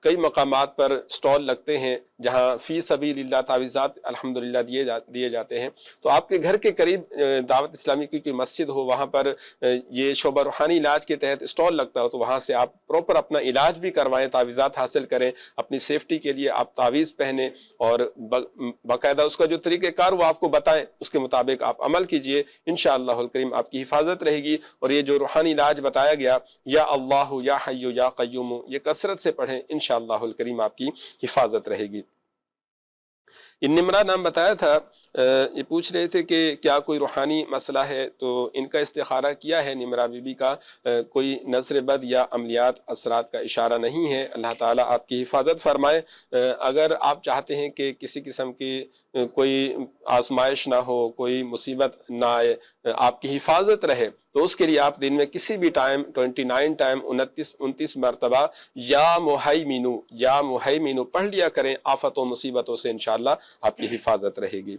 کئی مقامات پر سٹال لگتے ہیں جہاں فی سبیل اللہ تعویذات الحمدللہ دیے جاتے ہیں، تو آپ کے گھر کے قریب دعوت اسلامی کی کوئی مسجد ہو، وہاں پر یہ شعبہ روحانی علاج کے تحت سٹال لگتا ہو تو وہاں سے آپ پراپر اپنا علاج بھی کروائیں، تعویذات حاصل کریں، اپنی سیفٹی کے لیے آپ تعویذ پہنیں اور باقاعدہ اس کا جو طریقہ کار وہ آپ کو بتائیں، اس کے مطابق آپ عمل کیجئے، انشاءاللہ الکریم آپ کی حفاظت رہے گی۔ اور یہ جو روحانی علاج بتایا گیا یا اللہ یا حیو یا قیوم یہ کثرت سے پڑھیں، انشاءاللہ الکریم آپ کی حفاظت رہے گی۔ یہ نمرہ نام بتایا تھا، یہ پوچھ رہے تھے کہ کیا کوئی روحانی مسئلہ ہے، تو ان کا استخارہ کیا ہے نمرہ بی بی کا، کوئی نظر بد یا عملیات اثرات کا اشارہ نہیں ہے، اللہ تعالیٰ آپ کی حفاظت فرمائے۔ اگر آپ چاہتے ہیں کہ کسی قسم کی کوئی آزمائش نہ ہو، کوئی مصیبت نہ آئے، آپ کی حفاظت رہے، تو اس کے لیے آپ دن میں کسی بھی ٹائم 29 ٹائم 29 مرتبہ یا مہیمینو پڑھ لیا کریں، آفت و مصیبتوں سے انشاءاللہ آپ کی حفاظت رہے گی۔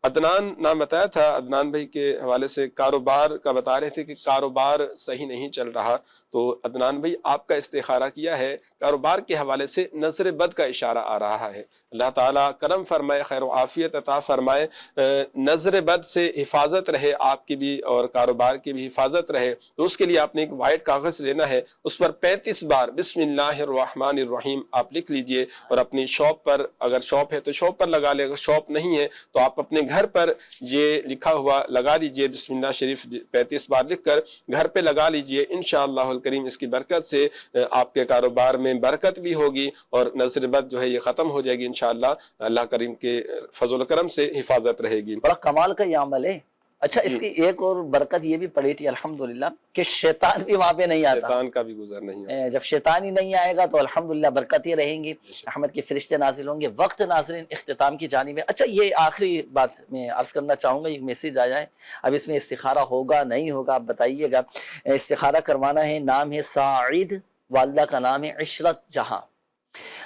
عدنان نام بتایا تھا، عدنان بھائی کے حوالے سے کاروبار کا بتا رہے تھے کہ کاروبار صحیح نہیں چل رہا، تو عدنان بھائی آپ کا استخارہ کیا ہے، کاروبار کے حوالے سے نظر بد کا اشارہ آ رہا ہے، اللہ تعالیٰ کرم فرمائے، خیر و عافیت عطا فرمائے، نظر بد سے حفاظت رہے آپ کی بھی اور کاروبار کی بھی حفاظت رہے۔ تو اس کے لیے آپ نے ایک وائٹ کاغذ لینا ہے، اس پر 35 بار بسم اللہ الرحمن الرحیم آپ لکھ لیجئے اور اپنی شاپ پر، اگر شاپ ہے تو شاپ پر لگا لیں، اگر شاپ نہیں ہے تو آپ اپنے گھر پر یہ لکھا ہوا لگا لیجئے، بسم اللہ شریف 35 بار لکھ کر گھر پہ لگا لیجئے، انشاءاللہ الکریم اس کی برکت سے آپ کے کاروبار میں برکت بھی ہوگی اور نظر بد جو ہے یہ ختم ہو جائے گی، انشاءاللہ اللہ کریم کے فضل و کرم سے حفاظت رہے گی۔ بڑا کمال کا یہ عمل ہے۔ اچھا اس کی ایک اور برکت یہ بھی پڑی تھی الحمدللہ کہ شیطان بھی وہاں پہ نہیں آتا، شیطان کا بھی گزر نہیں آتا، جب شیطان ہی نہیں آئے گا تو الحمدللہ برکتیں رہیں گی، رحمت کے فرشتے نازل ہوں گے۔ وقت ناظرین اختتام کی جانب ہے۔ اچھا یہ آخری بات میں عرض کرنا چاہوں گا، ایک میسیج آیا ہے، اب اس میں استخارہ ہوگا نہیں ہوگا آپ بتائیے گا۔ استخارہ کروانا ہے، نام ہے سعید، والدہ کا نام ہے عشرت جہاں۔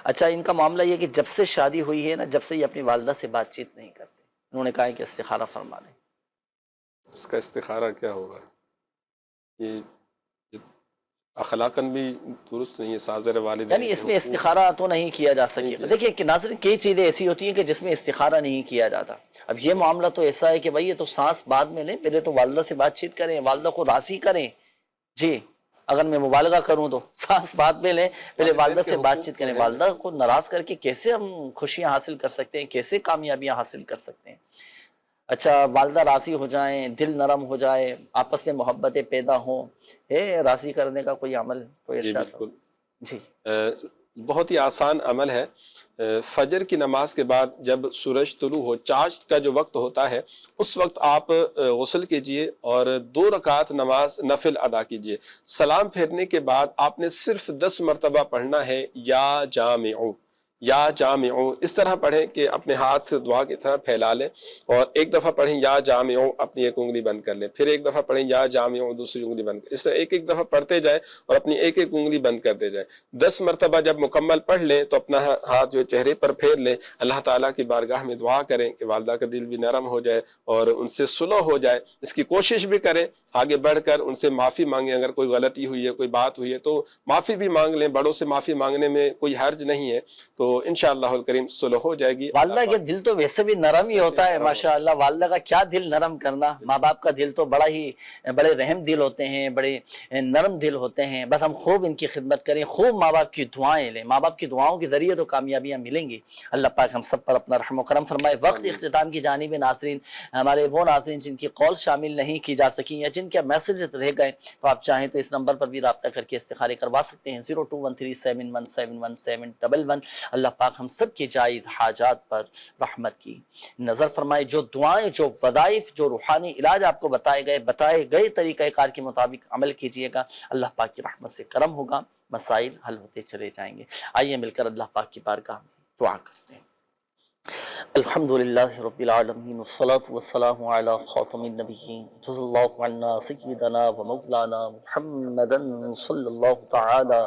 اچھا ان کا معاملہ یہ کہ جب سے شادی ہوئی ہے نا، جب سے یہ اپنی والدہ سے بات چیت نہیں کرتے، انہوں نے کہا ہے کہ استخارہ فرما دیں۔ اس کا استخارہ کیا ہوگا؟ یہ اخلاقاً بھی درست نہیں ہے، سازر والد، یعنی اس میں استخارہ تو نہیں کیا جا سکے گا۔ دیکھیں کہ ناظرین کئی چیزیں ایسی ہوتی ہیں کہ جس میں استخارہ نہیں کیا جاتا۔ اب یہ معاملہ تو ایسا ہے کہ بھائی یہ تو سانس بعد میں لیں، پہلے تو والدہ سے بات چیت کریں، والدہ کو راضی کریں۔ جی اگر میں مبالغہ کروں تو سانس بعد میں لیں، پہلے والدہ سے بات چیت کریں۔ والدہ کو ناراض کر کے کیسے ہم خوشیاں حاصل کر سکتے ہیں، کیسے کامیابیاں حاصل کر سکتے ہیں؟ اچھا والدہ راضی ہو جائیں، دل نرم ہو جائے، آپس میں محبتیں پیدا ہوں، راضی کرنے کا کوئی عمل کوئی ارشاد؟ بالکل جی بہت ہی آسان عمل ہے۔ فجر کی نماز کے بعد جب سورج طلوع ہو، چاشت کا جو وقت ہوتا ہے، اس وقت آپ غسل کیجئے اور 2 رکعت نماز نفل ادا کیجئے۔ سلام پھیرنے کے بعد آپ نے صرف 10 مرتبہ پڑھنا ہے یا جامع، یا جامع، اس طرح پڑھیں کہ اپنے ہاتھ دعا کی طرح پھیلا لیں، اور ایک دفعہ پڑھیں یا جامع، اپنی ایک انگلی بند کر لیں، پھر ایک دفعہ پڑھیں یا جامع، دوسری انگلی بند کر، اس طرح ایک ایک دفعہ پڑھتے جائیں اور اپنی ایک ایک انگلی بند کرتے جائیں۔ 10 مرتبہ جب مکمل پڑھ لیں تو اپنا ہاتھ جو چہرے پر پھیر لیں، اللہ تعالیٰ کی بارگاہ میں دعا کریں کہ والدہ کا دل بھی نرم ہو جائے اور ان سے صلح ہو جائے۔ اس کی کوشش بھی کریں، آگے بڑھ کر ان سے معافی مانگیں، اگر کوئی غلطی ہوئی ہے، کوئی بات ہوئی ہے تو معافی بھی مانگ لیں، بڑوں سے معافی مانگنے میں کوئی حرج نہیں ہے، تو انشاءاللہ الکریم صلح ہو جائے گی۔ والدہ کے دل تو ویسے بھی نرم ہی ہوتا ہے ماشاءاللہ، والدہ کا کیا دل نرم کرنا، ماں باپ کا دل تو بڑے رحم دل ہوتے ہیں، بڑے نرم دل ہوتے ہیں، بس ہم خوب ان کی خدمت کریں، خوب ماں باپ کی دعائیں لیں، ماں باپ کی دعاؤں کے ذریعے تو کامیابیاں ملیں گی۔ اللہ پاک ہم سب پر اپنا رحم و کرم فرمائے۔ وقت اختتام کی جانب ناظرین، ہمارے وہ ناظرین جن کی کال شامل نہیں کی جا سکی یا جن کے میسج رہ گئے، تو آپ چاہیں تو اس نمبر پر بھی رابطہ کر کے استخارے کروا سکتے ہیں، 021371717111۔ اللہ پاک ہم سب کے جائز حاجات پر رحمت کی نظر فرمائے۔ جو دعائیں، جو وظائف، جو روحانی علاج آپ کو بتائے گئے طریقہ کار کے مطابق عمل کیجئے گا، اللہ پاک کی رحمت سے کرم ہوگا، مسائل حل ہوتے چلے جائیں گے۔ آئیے مل کر اللہ پاک کی بارگاہ میں دعا کرتے ہیں۔ الحمدللہ رب العالمین والصلاة والسلام علی خاتم النبیین، جزا اللہ عنا سیدنا و مولانا محمدا صلی اللہ تعالی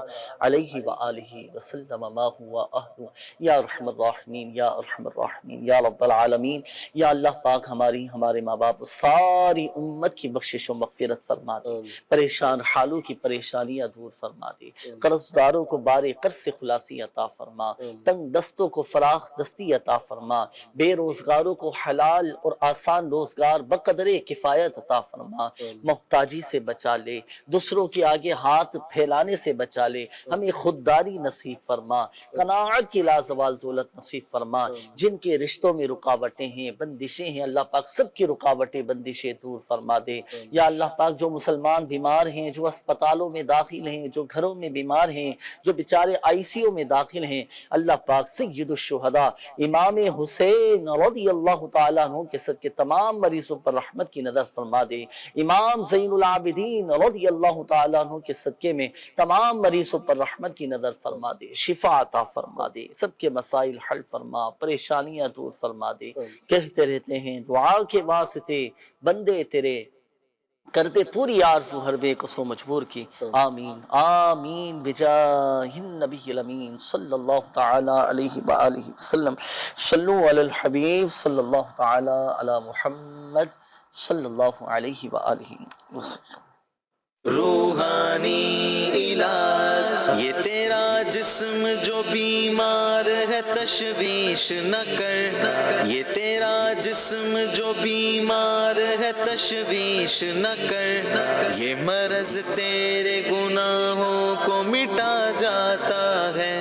علیہ وآلہ وسلم ما ہوا اہل۔ یا ارحم الراحمین، یا ارحم الراحمین، یا رب العالمین، یا اللہ پاک ہمارے ماں باپ ساری امت کی بخشش و مغفرت فرما دے، پریشان حالوں کی پریشانیاں دور فرما دے، قرض داروں کو بار قرض سے خلاصی عطا فرما، تنگ دستوں کو فراخ دستی عطا فرما، بے روزگاروں کو حلال اور آسان روزگار بقدر کفایت عطا فرما، محتاجی سے بچا لے، دوسروں کے آگے ہاتھ پھیلانے سے بچا لے، ہمیں خودداری نصیب فرما، قناعت کی لازوال دولت نصیب فرما۔ جن کے رشتوں میں رکاوٹیں ہیں، بندشیں ہیں، اللہ پاک سب کی رکاوٹیں بندشیں دور فرما دے۔ یا اللہ پاک جو مسلمان بیمار ہیں، جو اسپتالوں میں داخل ہیں، جو گھروں میں بیمار ہیں، جو بیچارے ICU میں داخل ہیں، اللہ پاک سید الشہداء امام حسین رضی اللہ تعالیٰ عنہ کے صدقے تمام مریضوں پر رحمت کی نظر فرما دے۔ امام زین العابدین رضی اللہ تعالیٰ عنہ کے صدقے میں تمام مریضوں پر رحمت کی نظر فرما دے، شفا عطا فرما دے، سب کے مسائل حل فرما، پریشانیاں دور فرما دے۔ کہتے رہتے ہیں دعا کے واسطے بندے تیرے کرتے پوری آرزو ہر بے کسو مجبور کی، آمین آمین بجاہ النبی الامین صلی اللہ تعالی علیہ وآلہ وسلم۔ صلو علی الحبیب صلی اللہ تعالی علی محمد صلی اللہ علیہ وآلہ وسلم۔ روحانی علاج یہ تیرا جسم جو بیمار ہے تشویش نہ کر، یہ تیرا جسم جو بیمار ہے تشویش نہ کر، یہ مرض تیرے گناہوں کو مٹا جاتا ہے۔